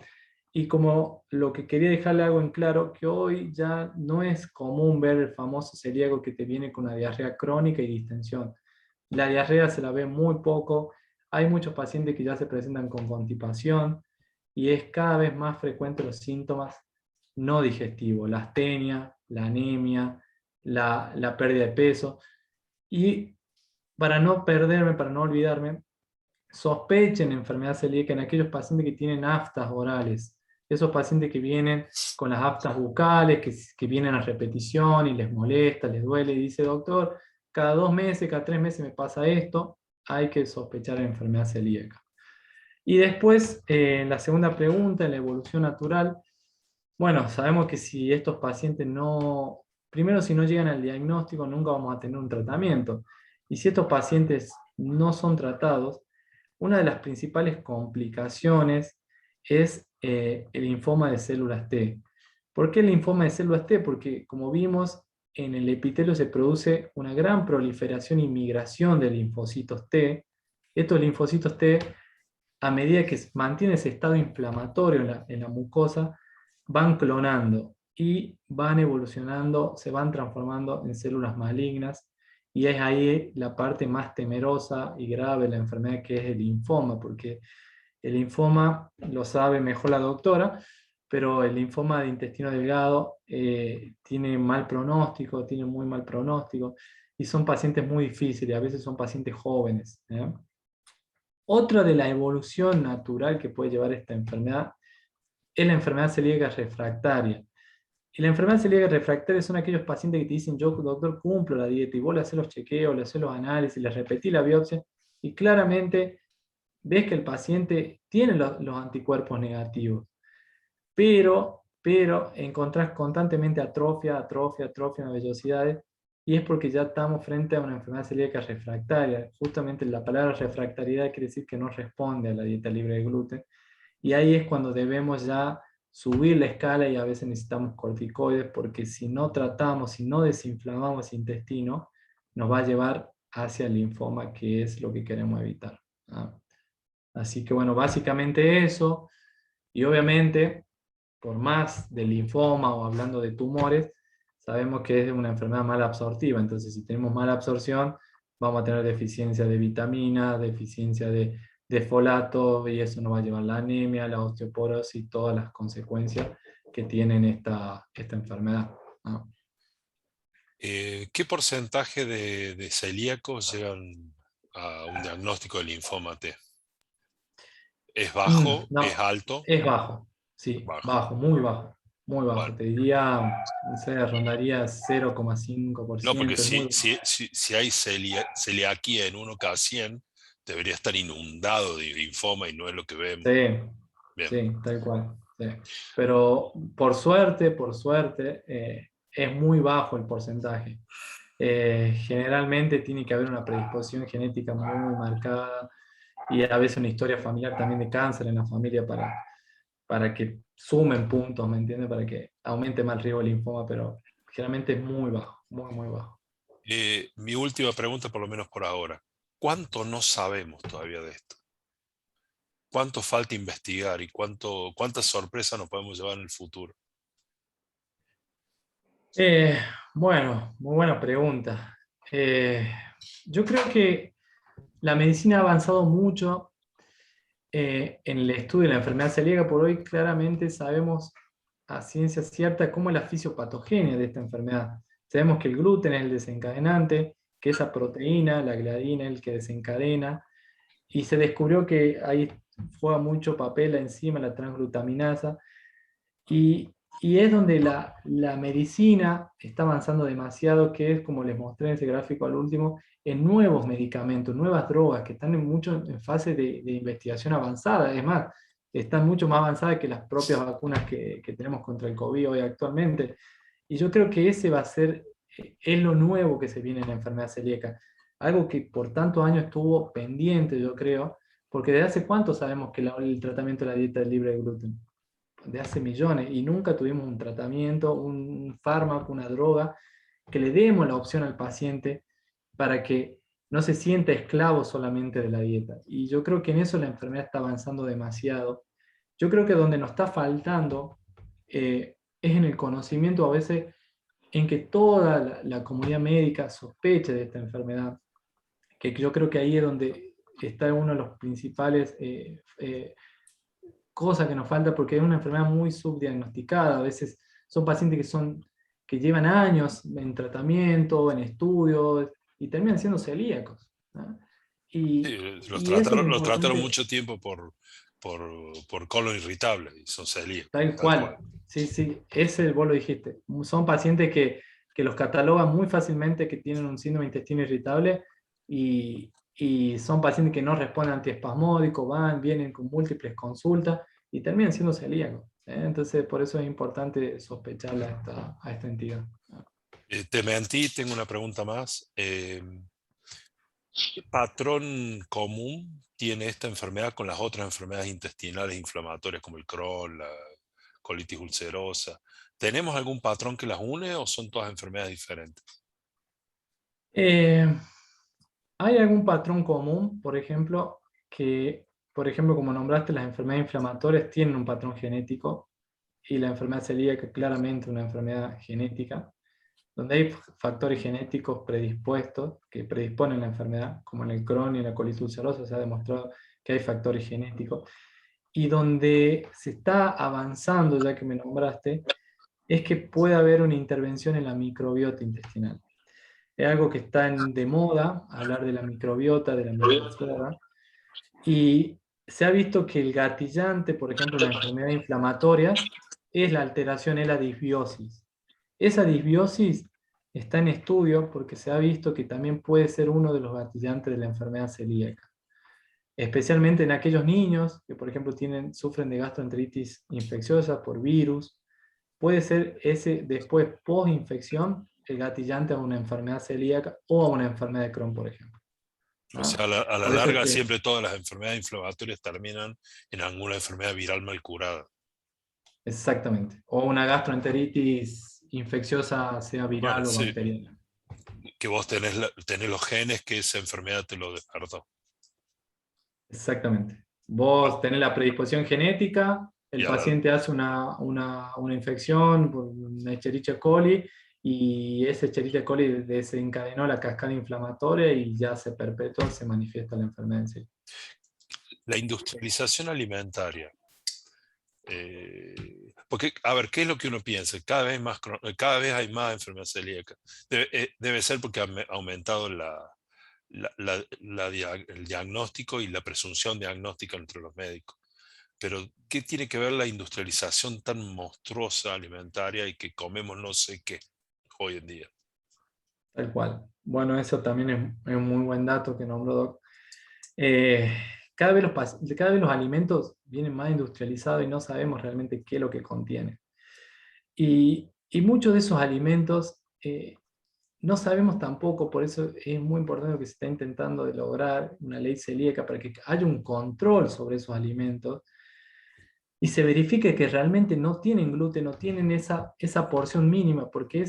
Y como lo que quería dejarle algo en claro, que hoy ya no es común ver el famoso celíaco que te viene con una diarrea crónica y distensión. La diarrea se la ve muy poco, hay muchos pacientes que ya se presentan con constipación y es cada vez más frecuente los síntomas no digestivos, la astenia, la anemia, la pérdida de peso. Y para no perderme, para no olvidarme, sospechen enfermedad celíaca en aquellos pacientes que tienen aftas orales. Esos pacientes que vienen con las aftas bucales, que vienen a repetición y les molesta, les duele, y dice, doctor, cada 2 meses, cada 3 meses me pasa esto, hay que sospechar de enfermedad celíaca. Y después, la segunda pregunta, en la evolución natural, bueno, sabemos que si estos pacientes no, primero si no llegan al diagnóstico, nunca vamos a tener un tratamiento. Y si estos pacientes no son tratados, una de las principales complicaciones es el linfoma de células T. ¿Por qué el linfoma de células T? Porque, como vimos, en el epitelio se produce una gran proliferación y migración de linfocitos T. Estos linfocitos T, a medida que mantiene ese estado inflamatorio en la mucosa, van clonando y van evolucionando, se van transformando en células malignas, y es ahí la parte más temerosa y grave de la enfermedad, que es el linfoma, porque el linfoma, lo sabe mejor la doctora, pero el linfoma de intestino delgado tiene mal pronóstico, tiene muy mal pronóstico, y son pacientes muy difíciles, a veces son pacientes jóvenes. Otra de la evolución natural que puede llevar esta enfermedad es la enfermedad celíaca refractaria. Y la enfermedad celíaca refractaria son aquellos pacientes que te dicen, yo, doctor, cumplo la dieta, y vos le haces los chequeos, le haces los análisis, le repetís la biopsia, y claramente ves que el paciente tiene los anticuerpos negativos, pero encontrás constantemente atrofia en las vellosidades, y es porque ya estamos frente a una enfermedad celíaca refractaria. Justamente la palabra refractariedad quiere decir que no responde a la dieta libre de gluten, y ahí es cuando debemos ya subir la escala, y a veces necesitamos corticoides, porque si no tratamos, si no desinflamamos el intestino, nos va a llevar hacia el linfoma, que es lo que queremos evitar. Así que bueno, básicamente eso, y obviamente, por más del linfoma o hablando de tumores, sabemos que es una enfermedad mal absortiva. Entonces, si tenemos mala absorción, vamos a tener deficiencia de vitamina, deficiencia de folato, y eso nos va a llevar a la anemia, la osteoporosis y todas las consecuencias que tienen esta enfermedad, ¿no? ¿Qué porcentaje de celíacos llegan a un diagnóstico de linfoma T? ¿Es bajo? ¿Es No, alto? es bajo, sí, Bajo. bajo, muy bajo. Bueno, Te diría, no sé, rondaría no, porque 0,5%, es muy bajo. si hay celiaquía en 1 cada 100, debería estar inundado de linfoma y no es lo que vemos. Sí, Bien. sí, tal cual. Sí. Pero por suerte, es muy bajo el porcentaje. Generalmente tiene que haber una predisposición genética muy marcada, y a veces una historia familiar también de cáncer en la familia para que sumen puntos, ¿me entiendes? Para que aumente más el riesgo de linfoma, pero generalmente es muy bajo, muy bajo. Mi última pregunta, por lo menos por ahora. ¿Cuánto no sabemos todavía de esto? ¿Cuánto falta investigar y cuántas sorpresas nos podemos llevar en el futuro? Eh, bueno, muy buena pregunta. Eh, yo creo que la medicina ha avanzado mucho en el estudio de la enfermedad celíaca. Por hoy claramente sabemos a ciencia cierta cómo es la fisiopatogenia de esta enfermedad. Sabemos que el gluten es el desencadenante, que esa proteína, la gliadina, es el que desencadena, y se descubrió que ahí juega mucho papel la enzima, la transglutaminasa, y es donde la medicina está avanzando demasiado, que es, como les mostré en ese gráfico al último, en nuevos medicamentos, nuevas drogas que están en fase de investigación avanzada. Es más, están mucho más avanzadas que las propias vacunas que tenemos contra el COVID hoy actualmente. Y yo creo que ese va a ser, es lo nuevo que se viene en la enfermedad celíaca. Algo que por tantos años estuvo pendiente, yo creo, porque desde hace cuánto sabemos que el tratamiento de la dieta es libre de gluten. de hace millones y nunca tuvimos un tratamiento, un fármaco, una droga, que le demos la opción al paciente para que no se sienta esclavo solamente de la dieta. Y yo creo que en eso la enfermedad está avanzando demasiado. Yo creo que donde nos está faltando es en el conocimiento a veces en que toda la comunidad médica sospeche de esta enfermedad, que yo creo que ahí es donde está uno de los principales cosas que nos falta, porque es una enfermedad muy subdiagnosticada. A veces son pacientes que llevan años en tratamiento, en estudios, y terminan siendo celíacos, ¿no? Sí, Y eso es lo los trataron importante, mucho tiempo por colon irritable y son celíacos, tal tal cual. cual. Sí, sí, ese vos lo dijiste. Son pacientes que los catalogan muy fácilmente que tienen un síndrome de intestino irritable y son pacientes que no responden a antiespasmódicos, vienen con múltiples consultas y terminan siendo celíacos. Entonces, por eso es importante sospecharle a esta entidad. Te mentí, tengo una pregunta más. ¿Qué patrón común tiene esta enfermedad con las otras enfermedades intestinales inflamatorias como el Crohn, la colitis ulcerosa? ¿Tenemos algún patrón que las une o son todas enfermedades diferentes? Eh, ¿Hay algún patrón común, por ejemplo, por ejemplo, como nombraste, las enfermedades inflamatorias tienen un patrón genético y la enfermedad celíaca claramente una enfermedad genética, donde hay factores genéticos predispuestos que predisponen la enfermedad, como en el Crohn y en la colitis ulcerosa se ha demostrado que hay factores genéticos, y donde se está avanzando, ya que me nombraste, es que puede haber una intervención en la microbiota intestinal. Es algo que está de moda, hablar de la microbiota, de la microflora, y se ha visto que el gatillante, por ejemplo, en las enfermedades inflamatorias, es la alteración, es la disbiosis. Esa disbiosis está en estudio porque se ha visto que también puede ser uno de los gatillantes de la enfermedad celíaca, especialmente en aquellos niños que, por ejemplo, sufren de gastroenteritis infecciosa por virus. Puede ser ese después, post-infección, el gatillante a una enfermedad celíaca o a una enfermedad de Crohn, por ejemplo. O sea, ¿No? a la Por eso es larga que, siempre todas las enfermedades inflamatorias terminan en alguna enfermedad viral mal curada. exactamente. O una gastroenteritis infecciosa, sea Bueno, viral o sí, bacteriana. que vos tenés, tenés los genes que esa enfermedad te lo despertó. Exactamente. Bueno, Vos tenés la predisposición genética, y el a la, paciente hace una infección por una Escherichia coli y ese Escherichia coli desencadenó la cascada inflamatoria y ya se perpetuó, se manifiesta la enfermedad en sí. la industrialización alimentaria. Porque, a ver, ¿qué es lo que uno piensa? Cada vez hay más enfermedad celíaca. Debe ser porque ha aumentado el diagnóstico y la presunción diagnóstica entre los médicos. Pero, ¿qué tiene que ver la industrialización tan monstruosa alimentaria y que comemos no sé qué hoy en día? Tal cual. Bueno, eso también es un muy buen dato que nombró Doc. Eh, cada vez los alimentos vienen más industrializados y no sabemos realmente qué es lo que contiene. Y muchos de esos alimentos no sabemos tampoco, por eso es muy importante lo que se está intentando de lograr una ley celíaca para que haya un control sobre esos alimentos y se verifique que realmente no tienen gluten, no tienen esa porción mínima, porque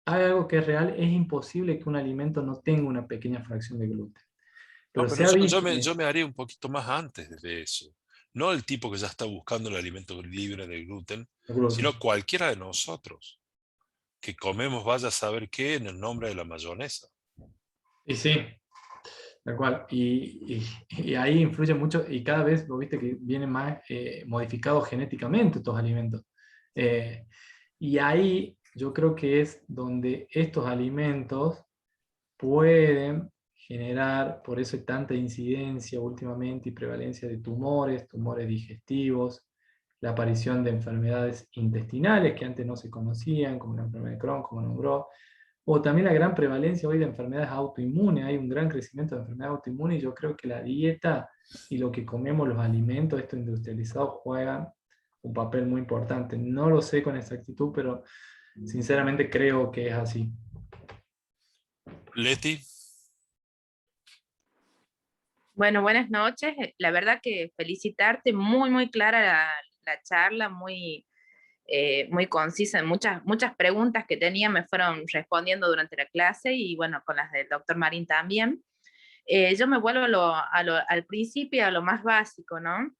hay algo que es real, es imposible que un alimento no tenga una pequeña fracción de gluten. No, Pero pero se ha visto yo me haría un poquito más antes de eso. No el tipo que ya está buscando el alimento libre de gluten, sino cualquiera de nosotros que comemos vaya a saber qué en el nombre de la mayonesa. y sí, tal cual. Y ahí influye mucho, y cada vez lo viste que vienen más modificados genéticamente estos alimentos. Eh, y ahí yo creo que es donde estos alimentos pueden generar, por eso hay tanta incidencia últimamente y prevalencia de tumores, tumores digestivos, la aparición de enfermedades intestinales que antes no se conocían, como la enfermedad de Crohn, como nombró, o también la gran prevalencia hoy de enfermedades autoinmunes. Hay un gran crecimiento de enfermedades autoinmunes y yo creo que la dieta y lo que comemos, los alimentos, estos industrializados, juegan un papel muy importante. No lo sé con exactitud, pero sinceramente creo que es así. Leti, Bueno, buenas noches. La verdad que felicitarte, muy, muy clara la charla, muy concisa. Muchas preguntas que tenía me fueron respondiendo durante la clase y bueno, con las del doctor Marín también. Yo me vuelvo al principio, a lo más básico, ¿no?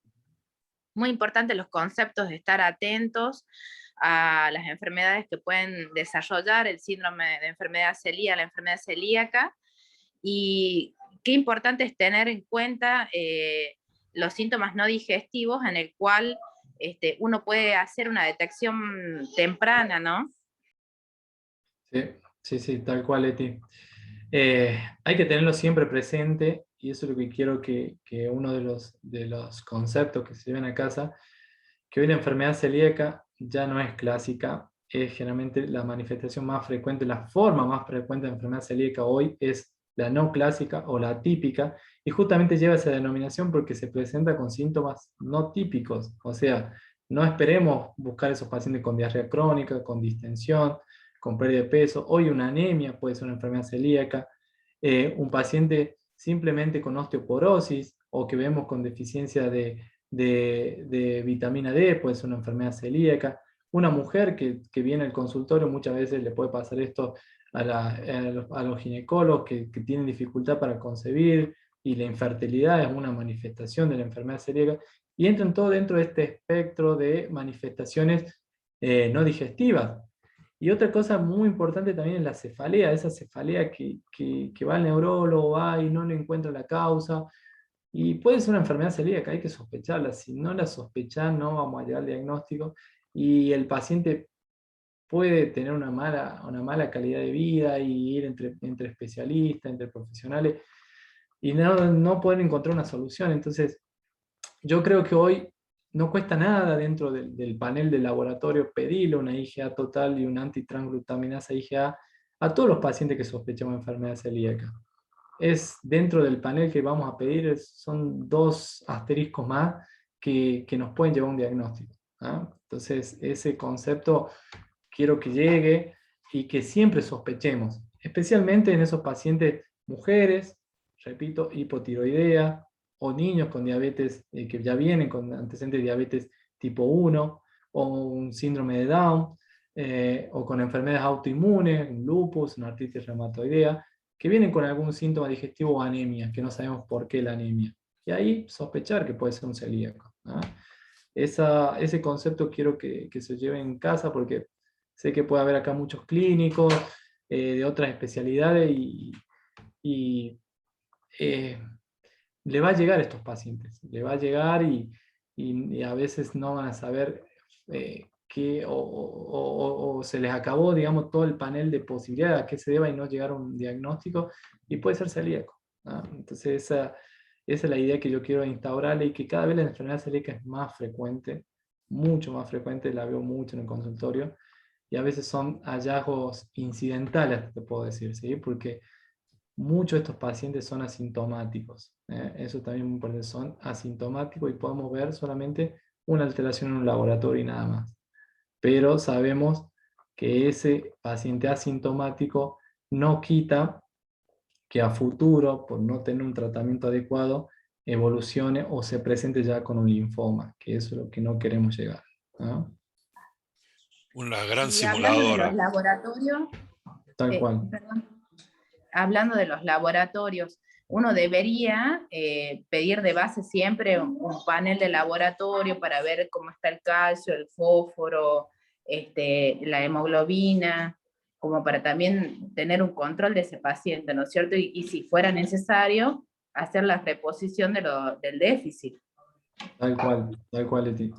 Muy importante los conceptos de estar atentos a las enfermedades que pueden desarrollar, el síndrome de enfermedad celíaca, la enfermedad celíaca, y qué importante es tener en cuenta los síntomas no digestivos en el cual uno puede hacer una detección temprana, ¿no? Sí, tal cual, Leti. Hay que tenerlo siempre presente, y eso es lo que quiero que uno de los conceptos que se lleven a casa, que hoy la enfermedad celíaca ya no es clásica, es generalmente la manifestación más frecuente, la forma más frecuente de enfermedad celíaca hoy es la no clásica o la atípica, y justamente lleva esa denominación porque se presenta con síntomas no típicos, o sea, no esperemos buscar esos pacientes con diarrea crónica, con distensión, con pérdida de peso. Hoy una anemia puede ser una enfermedad celíaca, un paciente simplemente con osteoporosis o que vemos con deficiencia de vitamina D puede ser una enfermedad celíaca. Una mujer que viene al consultorio, muchas veces le puede pasar esto a los ginecólogos que tienen dificultad para concebir, y la infertilidad es una manifestación de la enfermedad celíaca, y entran todo dentro de este espectro de manifestaciones no digestivas. Y otra cosa muy importante también es la cefalea, esa cefalea que va al neurólogo, va y no le encuentra la causa, y puede ser una enfermedad celíaca, hay que sospecharla. Si no la sospechás, no vamos a llegar al diagnóstico, y el paciente puede tener una mala calidad de vida y ir entre especialistas, entre profesionales, y no poder encontrar una solución. Entonces, yo creo que hoy no cuesta nada dentro del panel de laboratorio pedirle una IgA total y una antitransglutaminasa IgA a todos los pacientes que sospechamos de enfermedad celíaca. Es dentro del panel que vamos a pedir, son 2 asteriscos más que nos pueden llevar a un diagnóstico, ¿ah? Entonces, ese concepto quiero que llegue y que siempre sospechemos, especialmente en esos pacientes mujeres, repito, hipotiroidea, o niños con diabetes que ya vienen con antecedentes de diabetes tipo 1, o un síndrome de Down, o con enfermedades autoinmunes, un lupus, una artritis reumatoidea, que vienen con algún síntoma digestivo o anemia, que no sabemos por qué la anemia. Y ahí sospechar que puede ser un celíaco, ¿no? Ese concepto quiero que se lleve en casa, porque sé que puede haber acá muchos clínicos de otras especialidades, y eh, le va a llegar a estos pacientes, le va a llegar, y a veces no van a saber qué, o se les acabó, digamos, todo el panel de posibilidades a qué se deba y no llegar a un diagnóstico, y puede ser celíaco, ¿no? Entonces esa es la idea que yo quiero instaurarle, y que cada vez la enfermedad celíaca es más frecuente, mucho más frecuente, la veo mucho en el consultorio, y a veces son hallazgos incidentales, te puedo decir, ¿sí? Porque muchos de estos pacientes son asintomáticos. Eso también es muy importante, son asintomáticos, y podemos ver solamente una alteración en un laboratorio y nada más. Pero sabemos que ese paciente asintomático no quita que a futuro, por no tener un tratamiento adecuado, evolucione o se presente ya con un linfoma, que eso es lo que no queremos llegar, ¿no? Una gran Y hablando de los simuladora. laboratorios, Tal cual. perdón, hablando de los laboratorios, uno debería pedir de base siempre un panel de laboratorio para ver cómo está el calcio, el fósforo, la hemoglobina, como para también tener un control de ese paciente, ¿no es cierto? Y si fuera necesario, hacer la reposición del déficit. Tal cual, Leti.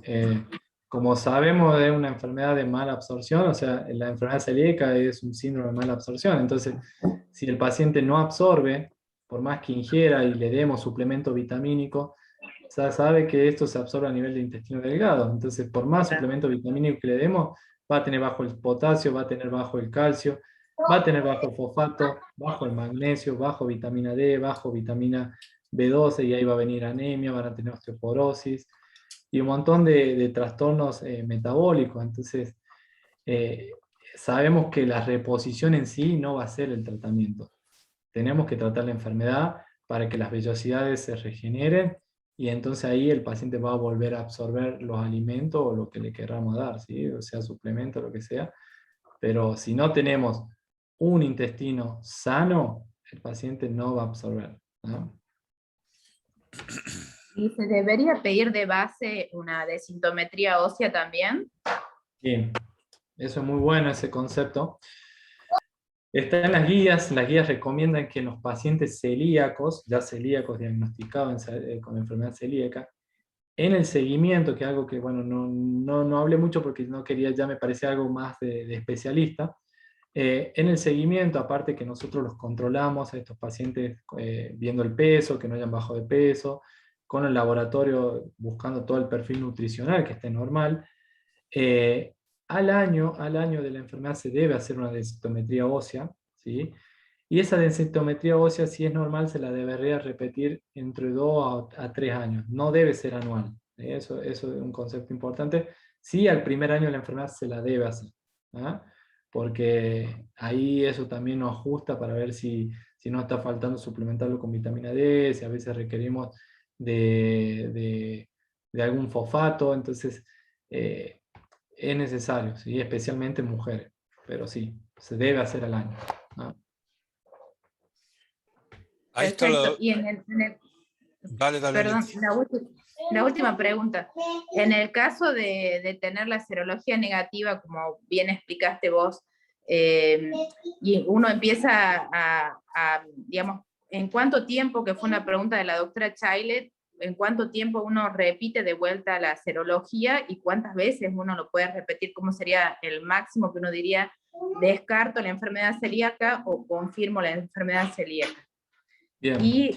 Como sabemos, es una enfermedad de mala absorción, o sea, la enfermedad celíaca es un síndrome de mala absorción. Entonces, si el paciente no absorbe, por más que ingiera y le demos suplemento vitamínico, ya sabe que esto se absorbe a nivel de intestino delgado. Entonces, por más suplemento vitamínico que le demos, va a tener bajo el potasio, va a tener bajo el calcio, va a tener bajo el fosfato, bajo el magnesio, bajo vitamina D, bajo vitamina B12, y ahí va a venir anemia, van a tener osteoporosis y un montón de trastornos metabólicos. Entonces, eh, sabemos que la reposición en sí no va a ser el tratamiento. Tenemos que tratar la enfermedad para que las vellosidades se regeneren y entonces ahí el paciente va a volver a absorber los alimentos o lo que le queramos dar, ¿sí? O sea, suplemento, lo que sea. Pero si no tenemos un intestino sano, el paciente no va a absorber, ¿no? ¿Y se debería pedir de base una desintometría ósea también? Bien, eso es muy bueno ese concepto. Está en las guías recomiendan que en los pacientes celíacos, ya celíacos diagnosticados con enfermedad celíaca, en el seguimiento, que es algo que, bueno, no hablé mucho porque no quería, ya me parecía algo más de especialista, en el seguimiento, aparte que nosotros los controlamos a estos pacientes viendo el peso, que no hayan bajado de peso, con el laboratorio buscando todo el perfil nutricional que esté normal, eh, al año de la enfermedad se debe hacer una densitometría ósea, ¿sí? Y esa densitometría ósea, si es normal, se la debería repetir entre 2 a 3 años. No debe ser anual. Eso es un concepto importante. Sí, al primer año de la enfermedad se la debe hacer, ¿ah? Porque ahí eso también nos ajusta para ver si no está faltando suplementarlo con vitamina D, si a veces requerimos de algún fosfato. Entonces, es necesario, ¿sí? Especialmente en mujeres. Pero sí, se debe hacer al año, ¿no? Ahí está Perfecto. la... Y Dale, dale, perdón, Leti. la última pregunta. En el caso de tener la serología negativa, como bien explicaste vos, y uno empieza digamos, ¿en cuánto tiempo, que fue una pregunta de la doctora Chailet, en cuánto tiempo uno repite de vuelta la serología y cuántas veces uno lo puede repetir? ¿Cómo sería el máximo que uno diría, descarto la enfermedad celíaca o confirmo la enfermedad celíaca? Bien. Y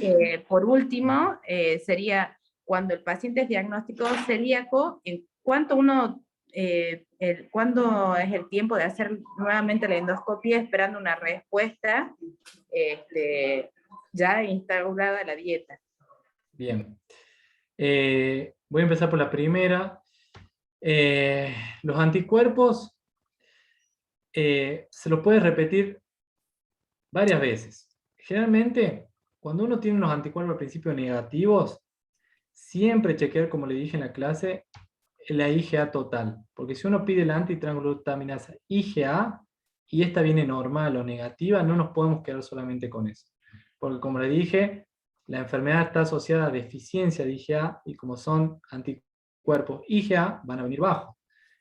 por último, sería cuando el paciente es diagnosticado celíaco, ¿en cuándo es el tiempo de hacer nuevamente la endoscopia esperando una respuesta ya instaurada la dieta? Bien. Voy a empezar por la primera. Los anticuerpos se los puede repetir varias veces. Generalmente, cuando uno tiene unos anticuerpos al principio negativos, siempre chequear, como le dije en la clase, la IgA total. Porque si uno pide la antitransglutaminasa IgA y esta viene normal o negativa, no nos podemos quedar solamente con eso. Porque como le dije, la enfermedad está asociada a deficiencia de IgA y como son anticuerpos IgA, van a venir bajos.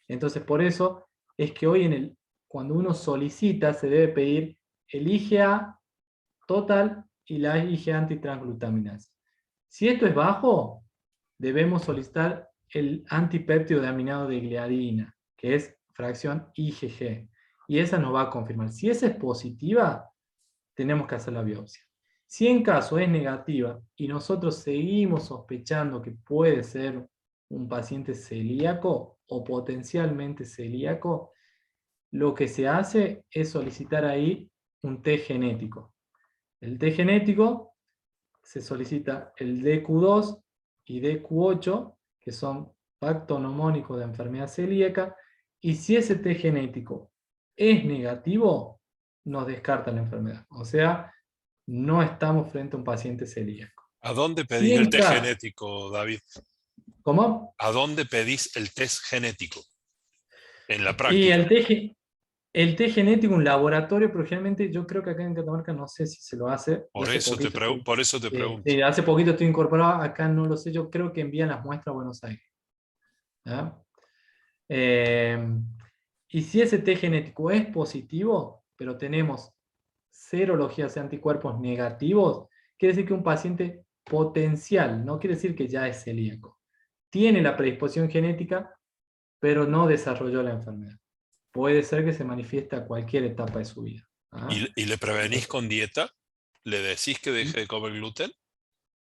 Entonces, por eso es que hoy cuando uno solicita, se debe pedir el IgA total y la IgA antitransglutaminasa. Si esto es bajo, debemos solicitar el antipéptido de aminado de gliadina, que es fracción IgG, y esa nos va a confirmar. Si esa es positiva, tenemos que hacer la biopsia. Si en caso es negativa y nosotros seguimos sospechando que puede ser un paciente celíaco o potencialmente celíaco, lo que se hace es solicitar ahí un test genético. El test genético se solicita el DQ2 y DQ8, que son pacto-nomónicos de enfermedad celíaca, y si ese test genético es negativo, nos descarta la enfermedad. O sea, no estamos frente a un paciente celíaco. ¿A dónde Si pedís el en test caso, genético, David? ¿cómo? ¿A dónde pedís el test genético? En la Y práctica. el test genético, un laboratorio, pero generalmente yo creo que acá en Catamarca no sé si se lo hace. Yo Por hace eso poquito por eso te pregunto. sí, hace poquito estoy incorporado, acá no lo sé, yo creo que envían las muestras a Buenos Aires. ¿Ya? Y si ese test genético es positivo, pero tenemos serologías de anticuerpos negativos, quiere decir que un paciente potencial, no quiere decir que ya es celíaco. Tiene la predisposición genética, pero no desarrolló la enfermedad. Puede ser que se manifieste a cualquier etapa de su vida. ¿Ah? ¿Y le prevenís con dieta? ¿Le decís que deje de comer gluten?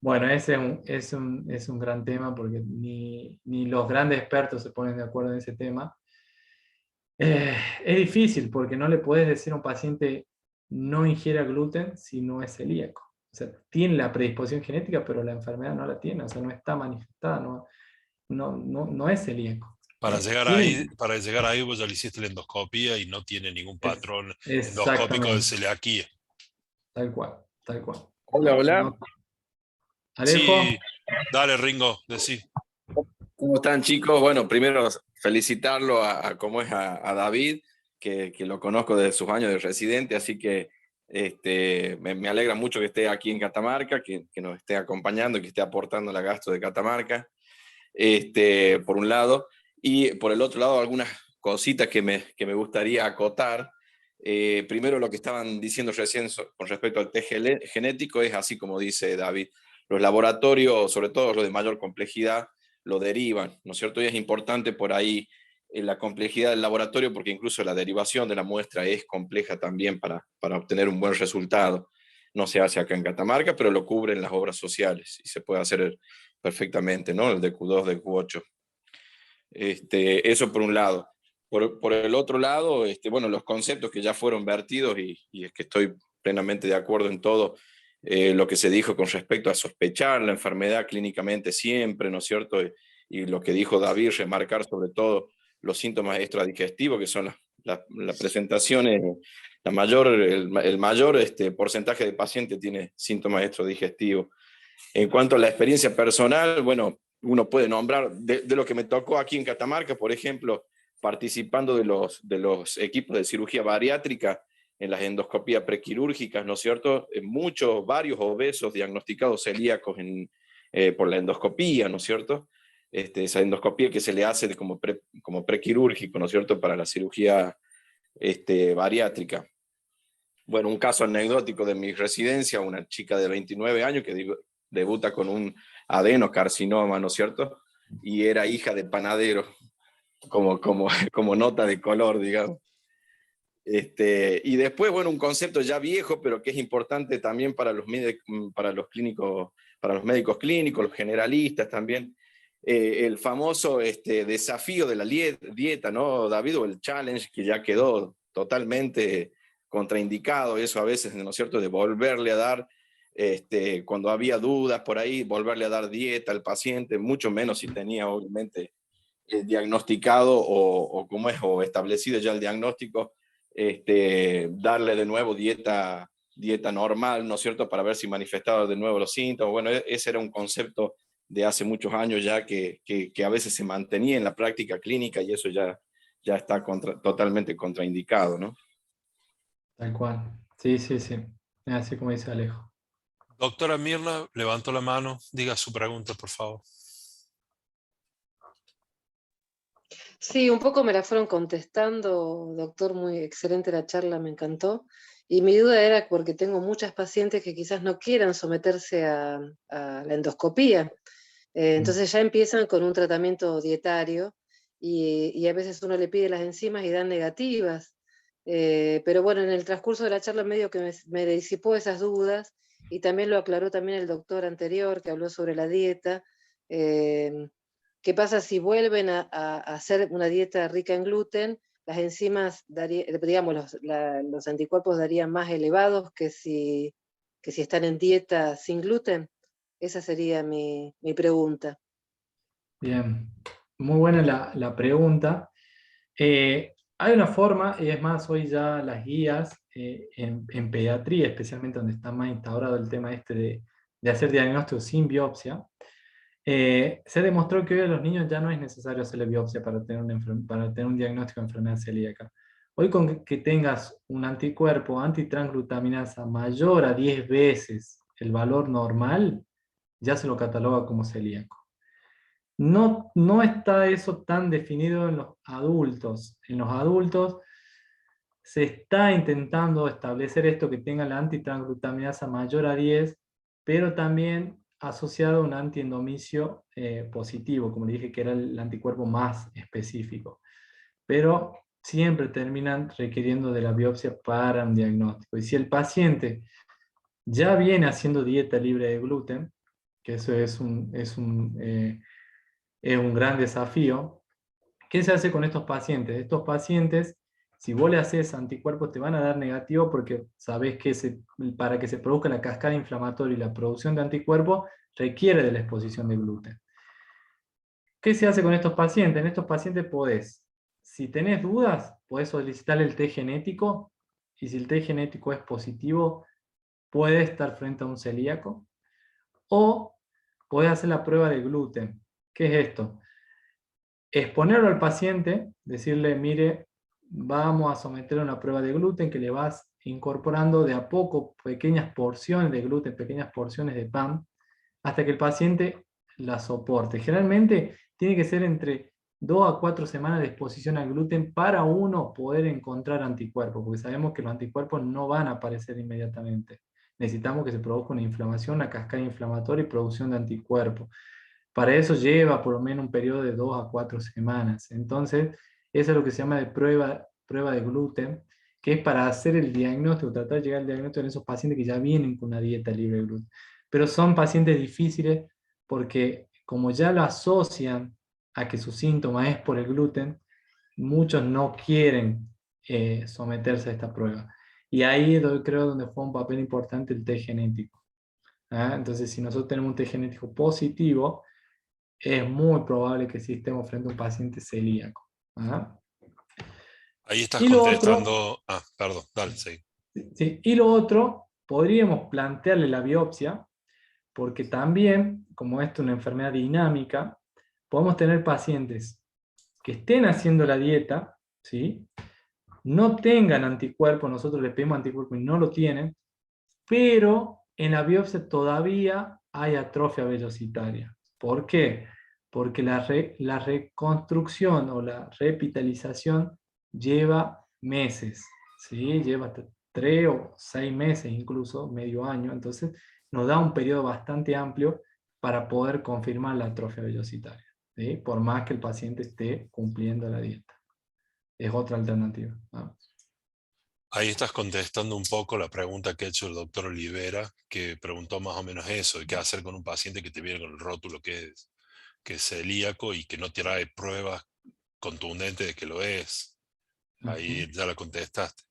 Bueno, ese es un gran tema porque ni los grandes expertos se ponen de acuerdo en ese tema. Es difícil porque no le puedes decir a un paciente no ingiera gluten si no es celíaco. O sea, tiene la predisposición genética, pero la enfermedad no la tiene, o sea, no está manifestada, no es celíaco. Tiene, Para llegar ahí vos ya le hiciste la endoscopia y no tiene ningún patrón endoscópico de exactamente, celiaquía. tal cual, tal cual. Hola, ¿No? hola. Alejo, Sí, Dale, Ringo, decí. ¿Cómo están, chicos? Bueno, primero felicitarlo cómo es a David, que lo conozco desde sus años de residente, así que me alegra mucho que esté aquí en Catamarca, que nos esté acompañando y que esté aportando la gasto de Catamarca, por un lado. Y por el otro lado, algunas cositas que me gustaría acotar. Primero, lo que estaban diciendo recién con respecto al test genético es así como dice David. Los laboratorios, sobre todo los de mayor complejidad, lo derivan, ¿no es cierto? Y es importante por ahí la complejidad del laboratorio, porque incluso la derivación de la muestra es compleja también para obtener un buen resultado. No se hace acá en Catamarca, pero lo cubren las obras sociales y se puede hacer perfectamente, ¿no? El de Q2, de Q8. Eso por un lado. Por el otro lado, bueno, los conceptos que ya fueron vertidos y es que estoy plenamente de acuerdo en todo lo que se dijo con respecto a sospechar la enfermedad clínicamente siempre, ¿no es cierto? Y lo que dijo David, remarcar sobre todo los síntomas extradigestivos, que son las presentaciones, el mayor porcentaje de pacientes tiene síntomas extradigestivos. En cuanto a la experiencia personal, bueno, uno puede nombrar de lo que me tocó aquí en Catamarca, por ejemplo, participando de los equipos de cirugía bariátrica en las endoscopías prequirúrgicas, ¿no es cierto? Varios obesos diagnosticados celíacos por la endoscopía, ¿no es cierto? Esa endoscopía que se le hace como prequirúrgico, ¿no es cierto?, para la cirugía bariátrica. Bueno, un caso anecdótico de mi residencia, una chica de 29 años que debuta con un adenocarcinoma, ¿no es cierto? Y era hija de panadero, como nota de color, digamos. Y después, bueno, un concepto ya viejo, pero que es importante también para los clínicos, para los médicos clínicos, los generalistas también, el famoso desafío de la dieta, ¿no, David? O el challenge, que ya quedó totalmente contraindicado, eso a veces, ¿no es cierto?, de volverle a dar, cuando había dudas por ahí, volverle a dar dieta al paciente, mucho menos si tenía, obviamente, diagnosticado o establecido ya el diagnóstico, darle de nuevo dieta normal, ¿no es cierto?, para ver si manifestaba de nuevo los síntomas. Bueno, ese era un concepto de hace muchos años ya que a veces se mantenía en la práctica clínica y eso ya está totalmente contraindicado, ¿no? Tal cual. Sí, sí, sí. Es así como dice Alejo. Doctora Mirna levantó la mano. Diga su pregunta, por favor. Sí, un poco me la fueron contestando, doctor, muy excelente la charla, me encantó. Y mi duda era porque tengo muchas pacientes que quizás no quieran someterse a la endoscopía. Entonces ya empiezan con un tratamiento dietario y a veces uno le pide las enzimas y dan negativas. Pero bueno, en el transcurso de la charla medio que me disipó esas dudas y también lo aclaró también el doctor anterior que habló sobre la dieta. ¿Qué pasa si vuelven a hacer una dieta rica en gluten? Las enzimas, digamos, los anticuerpos darían más elevados que si están en dieta sin gluten. Esa sería mi pregunta. Bien, muy buena la pregunta. Hay una forma, y es más, hoy ya las guías en pediatría, especialmente donde está más instaurado el tema de hacer diagnóstico sin biopsia, se demostró que hoy a los niños ya no es necesario hacerle biopsia para tener un diagnóstico de enfermedad celíaca. Hoy con que tengas un anticuerpo antitransglutaminasa mayor a 10 veces el valor normal, ya se lo cataloga como celíaco. No está eso tan definido en los adultos. En los adultos se está intentando establecer esto que tenga la antitransglutaminasa mayor a 10, pero también asociado a un antiendomicio positivo, como le dije, que era el anticuerpo más específico. Pero siempre terminan requiriendo de la biopsia para un diagnóstico. Y si el paciente ya viene haciendo dieta libre de gluten, que eso es un gran desafío, ¿qué se hace con estos pacientes? Estos pacientes, si vos le haces anticuerpos, te van a dar negativo porque sabés que para que se produzca la cascada inflamatoria y la producción de anticuerpos requiere de la exposición de gluten. ¿Qué se hace con estos pacientes? En estos pacientes si tenés dudas, podés solicitar el test genético y si el test genético es positivo, puede estar frente a un celíaco. O podés hacer la prueba de gluten. ¿Qué es esto? Exponerlo al paciente, decirle, mire, vamos a someter a una prueba de gluten que le vas incorporando de a poco pequeñas porciones de gluten, pequeñas porciones de pan, hasta que el paciente la soporte. Generalmente tiene que ser entre 2 a 4 semanas de exposición al gluten para uno poder encontrar anticuerpos, porque sabemos que los anticuerpos no van a aparecer inmediatamente. Necesitamos que se produzca una inflamación, una cascada inflamatoria y producción de anticuerpos. Para eso lleva por lo menos un periodo de 2 a 4 semanas. Entonces, eso es lo que se llama de prueba de gluten, que es para hacer el diagnóstico, tratar de llegar al diagnóstico en esos pacientes que ya vienen con una dieta libre de gluten. Pero son pacientes difíciles porque como ya lo asocian a que su síntoma es por el gluten, muchos no quieren someterse a esta prueba. Y ahí creo donde juega un papel importante el test genético. ¿Ah? Entonces, si nosotros tenemos un test genético positivo, es muy probable que sí estemos frente a un paciente celíaco. ¿Ah? Ahí estás Y lo otro, contestando. Perdón, dale, sí. sí, y lo otro, podríamos plantearle la biopsia, porque también, como esto es una enfermedad dinámica, podemos tener pacientes que estén haciendo la dieta, ¿sí? No tengan anticuerpos, nosotros les pedimos anticuerpos y no lo tienen, pero en la biopsia todavía hay atrofia velocitaria. ¿Por qué? Porque la reconstrucción o la revitalización lleva meses, ¿sí? Lleva hasta 3 o 6 meses, incluso medio año, entonces nos da un periodo bastante amplio para poder confirmar la atrofia velocitaria, ¿sí? Por más que el paciente esté cumpliendo la dieta. Es otra alternativa, ¿no? Ahí estás contestando un poco la pregunta que ha hecho el doctor Olivera, que preguntó más o menos eso, de qué hacer con un paciente que te viene con el rótulo que es celíaco y que no trae pruebas contundentes de que lo es. Ahí ya la contestaste.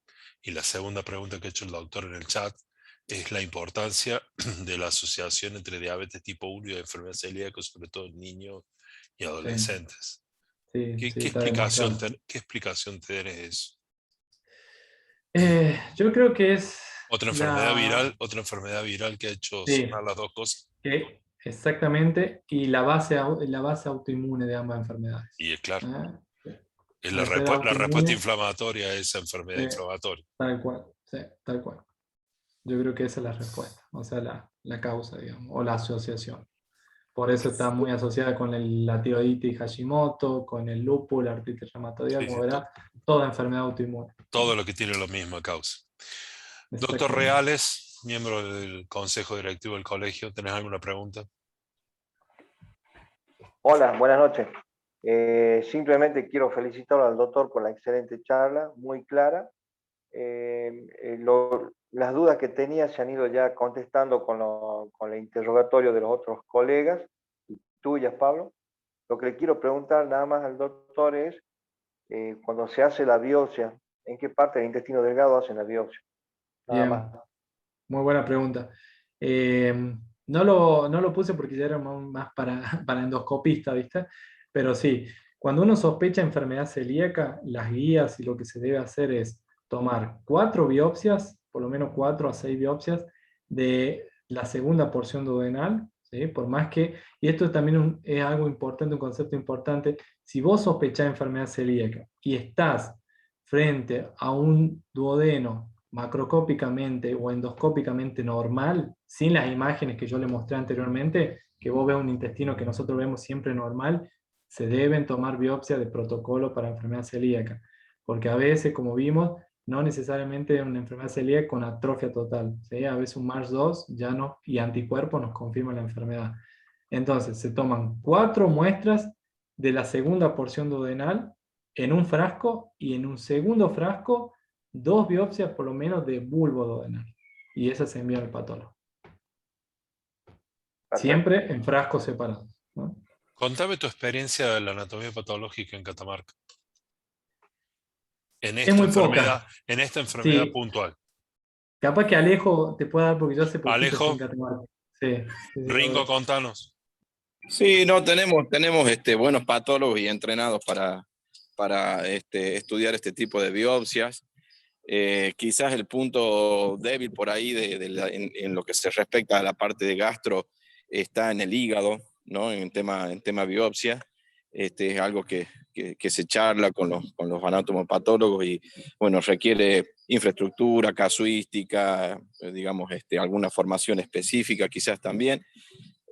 Y la segunda pregunta que ha hecho el doctor en el chat es la importancia de la asociación entre diabetes tipo 1 y enfermedad celíaca, sobre todo en niños y adolescentes. Sí, ¿Qué, sí, qué está explicación, demostrado. qué explicación tenés de eso? Yo creo que es Otra enfermedad viral que ha hecho sí, sonar las dos cosas. exactamente, y la base autoinmune de ambas enfermedades. Y es claro, ¿Ah? es Al ser la respuesta autoinmune, inflamatoria a esa enfermedad inflamatoria. tal cual, sí, tal cual. Yo creo que esa es la respuesta, o sea, la causa, digamos, o la asociación. Por eso está muy asociada con la tiroiditis Hashimoto, con el lupus, la artritis reumatoidea, Sí, como sí, verá, toda enfermedad autoinmune. todo lo que tiene la misma causa. Doctor Exactamente. Reales, miembro del Consejo Directivo del Colegio, ¿tenés alguna pregunta? Hola, buenas noches. Simplemente quiero felicitar al doctor por la excelente charla, muy clara. Las dudas que tenía se han ido ya contestando con el interrogatorio de los otros colegas, tuyas, Pablo. Lo que le quiero preguntar nada más al doctor es, cuando se hace la biopsia, ¿en qué parte del intestino delgado hacen la biopsia? Nada Bien. más. Muy buena pregunta. No lo puse porque ya era más para endoscopista, ¿viste? Pero sí, cuando uno sospecha enfermedad celíaca, las guías y lo que se debe hacer es tomar 4 biopsias, por lo menos 4 a 6 biopsias de la segunda porción duodenal, ¿sí? Por más que, y esto también es algo importante, un concepto importante, si vos sospechás enfermedad celíaca y estás frente a un duodeno macroscópicamente o endoscópicamente normal, sin las imágenes que yo le mostré anteriormente, que vos ves un intestino que nosotros vemos siempre normal, se deben tomar biopsias de protocolo para enfermedad celíaca, porque a veces, como vimos, no necesariamente una enfermedad celíaca con atrofia total, ¿sí? A veces un MARS2 ya no, y anticuerpos nos confirman la enfermedad. Entonces, se toman 4 muestras de la segunda porción duodenal en un frasco y en un segundo frasco 2 biopsias por lo menos de bulbo duodenal. Y esas se envían al patólogo. Siempre en frascos separados, ¿no? Contame tu experiencia de la anatomía patológica en Catamarca. Es muy poca. En esta enfermedad Sí, puntual. capaz que Alejo te pueda dar porque yo hace poquito estoy en Alejo, Catamarca. Sí, sí, sí, a Ringo, ver. contanos. Sí, no, tenemos buenos patólogos y entrenados para estudiar este tipo de biopsias. Quizás el punto débil por ahí en lo que se respecta a la parte de gastro está en el hígado, ¿no? En tema biopsia. Es algo que se charla con los anatomopatólogos y, bueno, requiere infraestructura, casuística, digamos, alguna formación específica quizás también.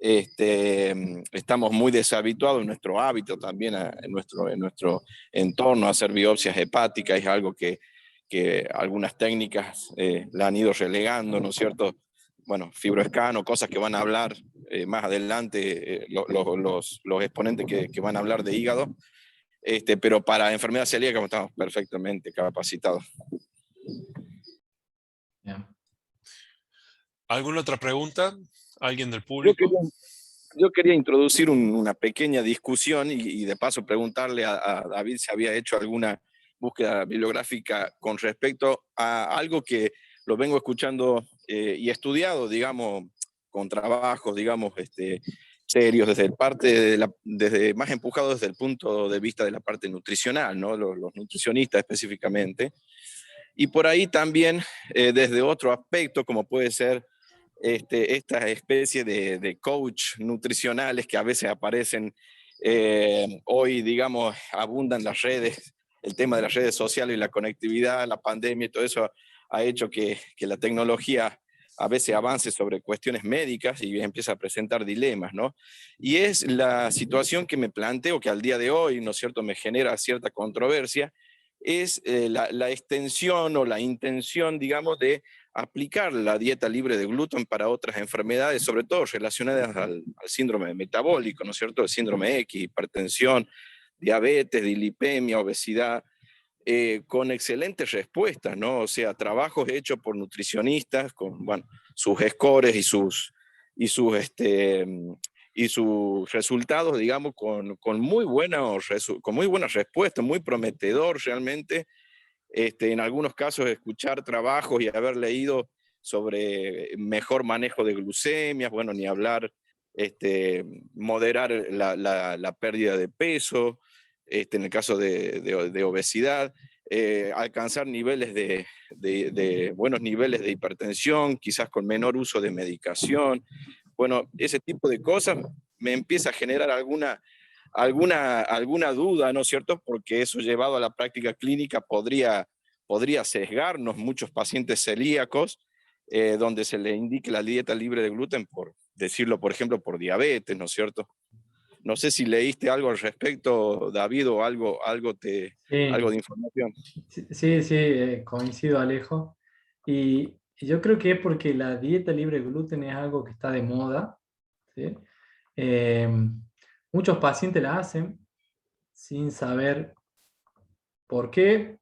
Estamos muy deshabituados en nuestro hábito también, en nuestro entorno, a hacer biopsias hepáticas. Es algo que algunas técnicas la han ido relegando, ¿no es cierto? Bueno, fibroescano, cosas que van a hablar más adelante los exponentes que van a hablar de hígado, pero para enfermedad celíaca estamos perfectamente capacitados. Bien. ¿Alguna otra pregunta? ¿Alguien del público? Yo quería introducir una pequeña discusión y de paso preguntarle a David si había hecho alguna búsqueda bibliográfica con respecto a algo que lo vengo escuchando y estudiado, digamos, con trabajos, digamos, serios, desde más empujado desde el punto de vista de la parte nutricional, ¿no? Los nutricionistas específicamente. Y por ahí también desde otro aspecto, como puede ser esta especie de coach nutricionales que a veces aparecen hoy, digamos, abundan las redes, el tema de las redes sociales y la conectividad, la pandemia y todo eso ha hecho que la tecnología a veces avance sobre cuestiones médicas y empieza a presentar dilemas, ¿no? Y es la situación que me planteo, que al día de hoy, ¿no es cierto?, me genera cierta controversia, es la extensión o la intención, digamos, de aplicar la dieta libre de gluten para otras enfermedades, sobre todo relacionadas al síndrome metabólico, ¿no es cierto? El síndrome X, hipertensión, diabetes, dilipemia, obesidad, con excelentes respuestas, ¿no? O sea, trabajos hechos por nutricionistas con, bueno, sus scores y sus resultados, digamos, con muy buenas respuestas, muy prometedor realmente. En algunos casos escuchar trabajos y haber leído sobre mejor manejo de glucemias, bueno, ni hablar, moderar la pérdida de peso, en el caso de obesidad, alcanzar niveles buenos niveles de hipertensión, quizás con menor uso de medicación. Bueno, ese tipo de cosas me empieza a generar alguna duda, ¿no es cierto? Porque eso llevado a la práctica clínica podría sesgarnos muchos pacientes celíacos, donde se le indique la dieta libre de gluten, por decirlo, por ejemplo, por diabetes, ¿no es cierto? No sé si leíste algo al respecto, David, o algo de información. Sí, coincido, Alejo. Y yo creo que es porque la dieta libre de gluten es algo que está de moda, ¿sí? Muchos pacientes la hacen sin saber por qué,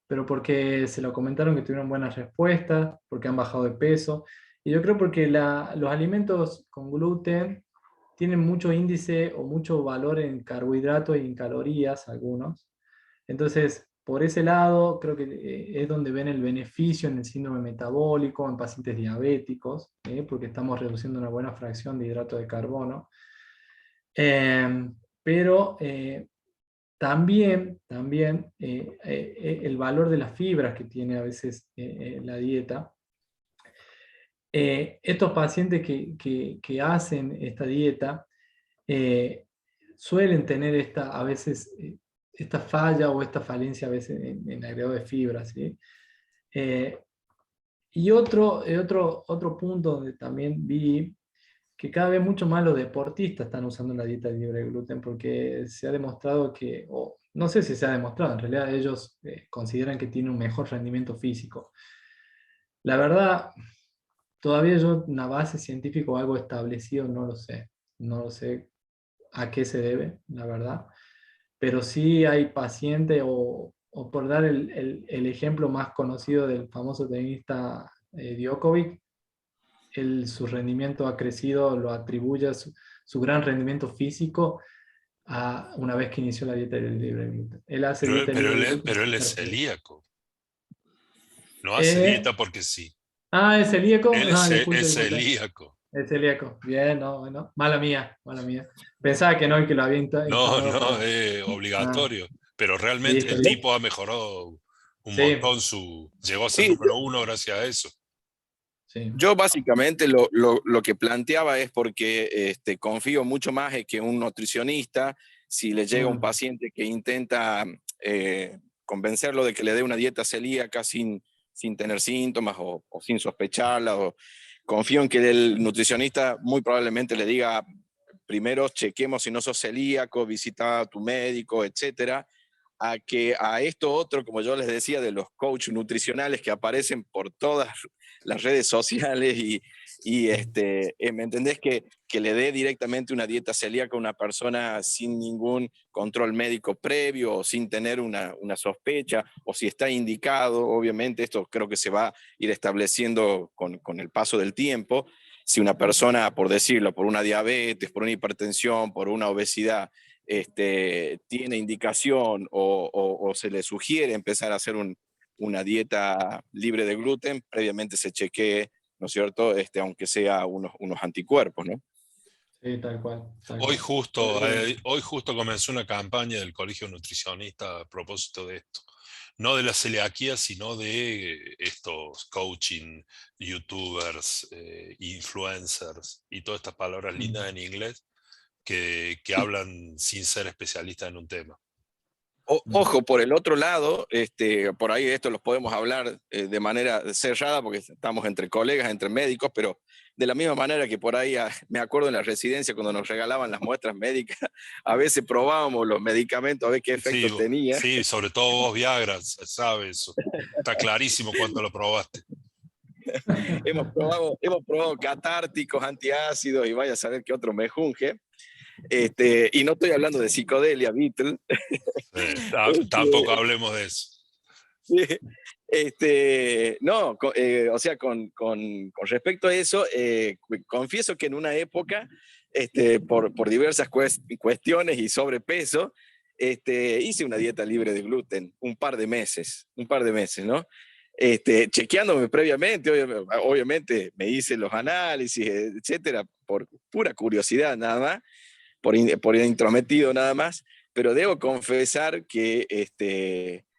pero porque se lo comentaron que tuvieron buenas respuestas, porque han bajado de peso. Y yo creo porque los alimentos con gluten tienen mucho índice o mucho valor en carbohidratos y en calorías, algunos. Entonces, por ese lado, creo que es donde ven el beneficio en el síndrome metabólico, en pacientes diabéticos, porque estamos reduciendo una buena fracción de hidrato de carbono. Pero también el valor de las fibras que tiene a veces la dieta. Estos pacientes que hacen esta dieta suelen tener a veces esta falla o esta falencia a veces en agregado de fibras, ¿sí? Y otro punto donde también vi que cada vez mucho más los deportistas están usando la dieta libre de gluten, porque se ha demostrado que, o no sé si se ha demostrado, en realidad ellos consideran que tienen un mejor rendimiento físico. La verdad, todavía yo una base científica o algo establecido no lo sé a qué se debe, la verdad, pero sí hay pacientes, o por dar el ejemplo más conocido del famoso tenista Djokovic, su rendimiento ha crecido, lo atribuye a su gran rendimiento físico una vez que inició la dieta libre de gluten. Él hace dieta libre de gluten. Pero él es celíaco. No hace dieta porque sí. ¿Es celíaco? Él es celíaco. Es celíaco. Bien, no, bueno. Mala mía. Pensaba que no, y que lo había No, es obligatorio. Pero realmente el tipo ha mejorado un montón llegó a ser número 1 gracias a eso. Sí. Yo básicamente lo que planteaba es porque confío mucho más en que un nutricionista, si le llega un paciente que intenta convencerlo de que le dé una dieta celíaca sin tener síntomas o sin sospecharla, confío en que el nutricionista muy probablemente le diga, primero chequemos si no sos celíaco, visita a tu médico, etcétera, a que a esto otro, como yo les decía, de los coaches nutricionales que aparecen por todas las redes sociales ¿me entendés? Que le dé directamente una dieta celíaca a una persona sin ningún control médico previo o sin tener una sospecha, o si está indicado, obviamente esto creo que se va a ir estableciendo con el paso del tiempo. Si una persona, por decirlo, por una diabetes, por una hipertensión, por una obesidad, tiene indicación o se le sugiere empezar a hacer una dieta libre de gluten, previamente se chequee, ¿no es cierto? Aunque sea unos anticuerpos, ¿no? Sí, tal cual. Hoy justo comenzó una campaña del Colegio Nutricionista a propósito de esto. No de la celiaquía, sino de estos coaching, youtubers, influencers y todas estas palabras lindas en inglés que hablan sin ser especialistas en un tema. Ojo, por el otro lado, por ahí esto los podemos hablar de manera cerrada porque estamos entre colegas, entre médicos, pero de la misma manera que por ahí, me acuerdo en la residencia cuando nos regalaban las muestras médicas, a veces probábamos los medicamentos a ver qué efecto Sí, tenía. sí, sobre todo vos Viagra, sabes, está clarísimo cuando lo probaste. hemos probado catárticos, antiácidos y vaya a saber qué otro mejunje. Y no estoy hablando de psicodelia, Beatle. Tampoco hablemos de eso. No, o sea, con respecto a eso, confieso que en una época, por diversas cuestiones y sobrepeso, hice una dieta libre de gluten un par de meses, ¿no? Chequeándome previamente, obviamente me hice los análisis, etcétera, por pura curiosidad nada más, por intrometido nada más, pero debo confesar que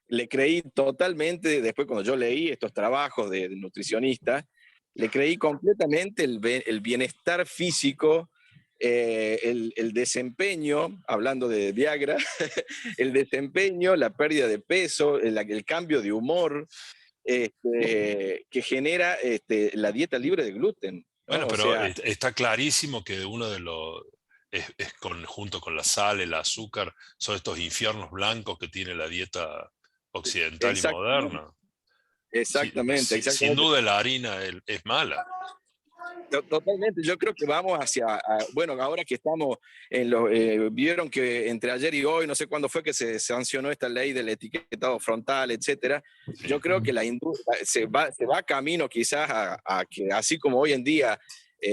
le creí totalmente, después cuando yo leí estos trabajos de nutricionista, le creí completamente el bienestar físico, el desempeño, hablando de Viagra, el desempeño, la pérdida de peso, el cambio de humor que genera la dieta libre de gluten, ¿no? Bueno, O pero sea, está clarísimo que uno de los, junto con la sal, el azúcar, son estos infiernos blancos que tiene la dieta occidental y moderna. exactamente. Sin duda la harina es mala. Totalmente, yo creo que vamos bueno, ahora que estamos vieron que entre ayer y hoy, no sé cuándo fue que se sancionó esta ley del etiquetado frontal, etcétera. Sí. Yo creo que la industria se va camino quizás a que así como hoy en día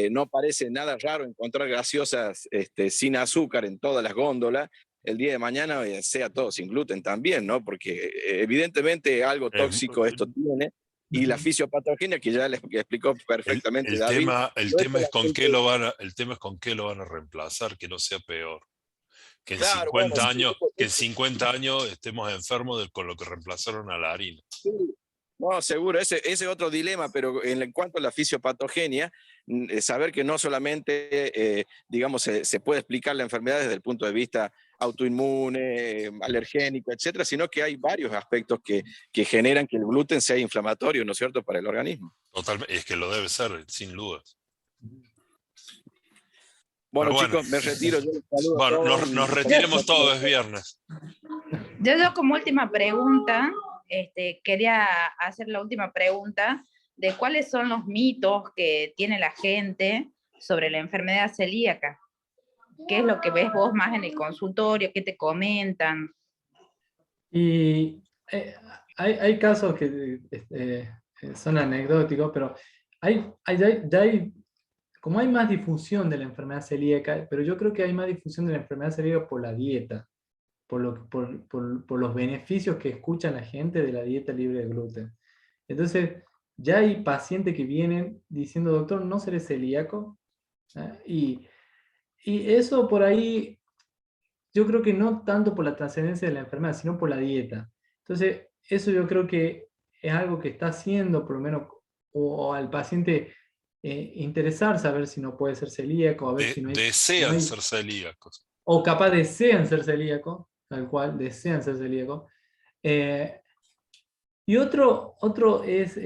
no parece nada raro encontrar gaseosas sin azúcar en todas las góndolas, el día de mañana sea todo sin gluten también, ¿no? Porque evidentemente algo tóxico esto tiene. Y la fisiopatogenia, que ya les explicó perfectamente David. El tema es con qué lo van a reemplazar, que no sea peor. Que en, Claro, 50 bueno, años, que en 50 años estemos enfermos con lo que reemplazaron a la harina. Sí. No, seguro, ese es otro dilema, pero en cuanto a la fisiopatogenia, saber que no solamente, digamos, se puede explicar la enfermedad desde el punto de vista autoinmune, alergénico, etcétera, sino que hay varios aspectos que generan que el gluten sea inflamatorio, ¿no es cierto?, para el organismo. Totalmente, es que lo debe ser, sin dudas. Bueno, chicos, me retiro. Yo les saludo bueno, a todos nos retiremos todos, es viernes. Yo como última pregunta, quería hacer la última pregunta de cuáles son los mitos que tiene la gente sobre la enfermedad celíaca. ¿Qué es lo que ves vos más en el consultorio? ¿Qué te comentan? Y hay casos que son anecdóticos, pero como hay más difusión de la enfermedad celíaca, pero yo creo que hay más difusión de la enfermedad celíaca por la dieta, por los beneficios que escuchan la gente de la dieta libre de gluten. Entonces, ya hay pacientes que vienen diciendo, doctor, ¿no seré celíaco? Y eso por ahí, yo creo que no tanto por la trascendencia de la enfermedad, sino por la dieta. Entonces, eso yo creo que es algo que está haciendo, por lo menos o al paciente interesar saber si no puede ser celíaco, a ver si no hay, Desean ser celíacos. o capaz desean ser celíaco, tal cual, desean ser celíaco. Y otro es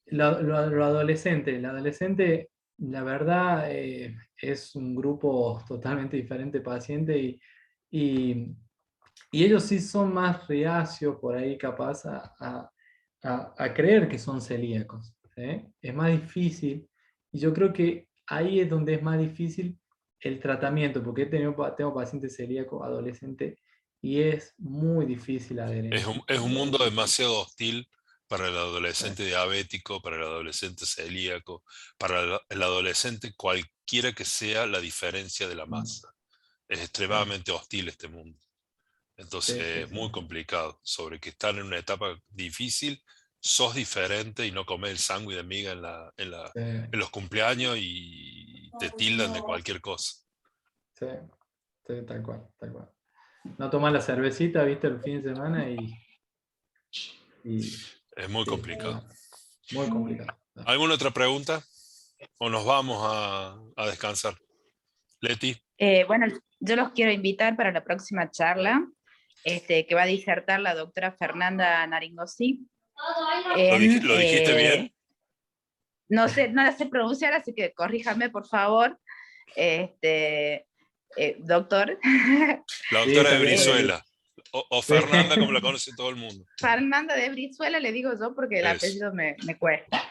lo adolescente. El adolescente, la verdad, es un grupo totalmente diferente de pacientes y ellos sí son más reacios por ahí capaz a creer que son celíacos. ¿Sí? Es más difícil y yo creo que ahí es donde es más difícil el tratamiento, porque tengo pacientes celíacos adolescentes y es muy difícil adherir. Es un mundo demasiado hostil para el adolescente diabético, para el adolescente celíaco, para el adolescente cualquiera que sea la diferencia de la masa. Es extremadamente hostil este mundo. Entonces es muy complicado. Sobre que están en una etapa difícil, sos diferente y no comés el sándwich de miga en los cumpleaños y te tildan de cualquier cosa. Sí, tal cual, tal cual. No tomas la cervecita, viste, el fin de semana es muy complicado. Muy complicado. ¿Alguna otra pregunta? ¿O nos vamos a descansar? Leti. Bueno, yo los quiero invitar para la próxima charla, que va a disertar la doctora Fernanda Naringossi. ¿Lo dijiste bien? No sé pronunciar, así que corríjame, por favor. Doctor. La doctora de Brizuela. O Fernanda, como la conoce todo el mundo. Fernanda de Brizuela, le digo yo porque el apellido me cuesta.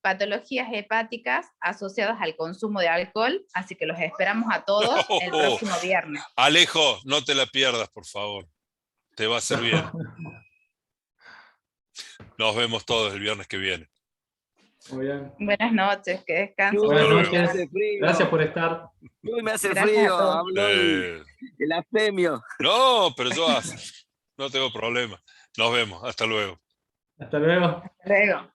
Patologías hepáticas asociadas al consumo de alcohol, así que los esperamos a todos el próximo viernes. Alejo, no te la pierdas, por favor. Te va a hacer bien. Nos vemos todos el viernes que viene. Muy bien. Buenas noches, que descansen. Buenas noches. Gracias por estar. Uy, me hace frío, habló el astemio. No, pero yo no tengo problema. Nos vemos, hasta luego. Hasta luego. Hasta luego.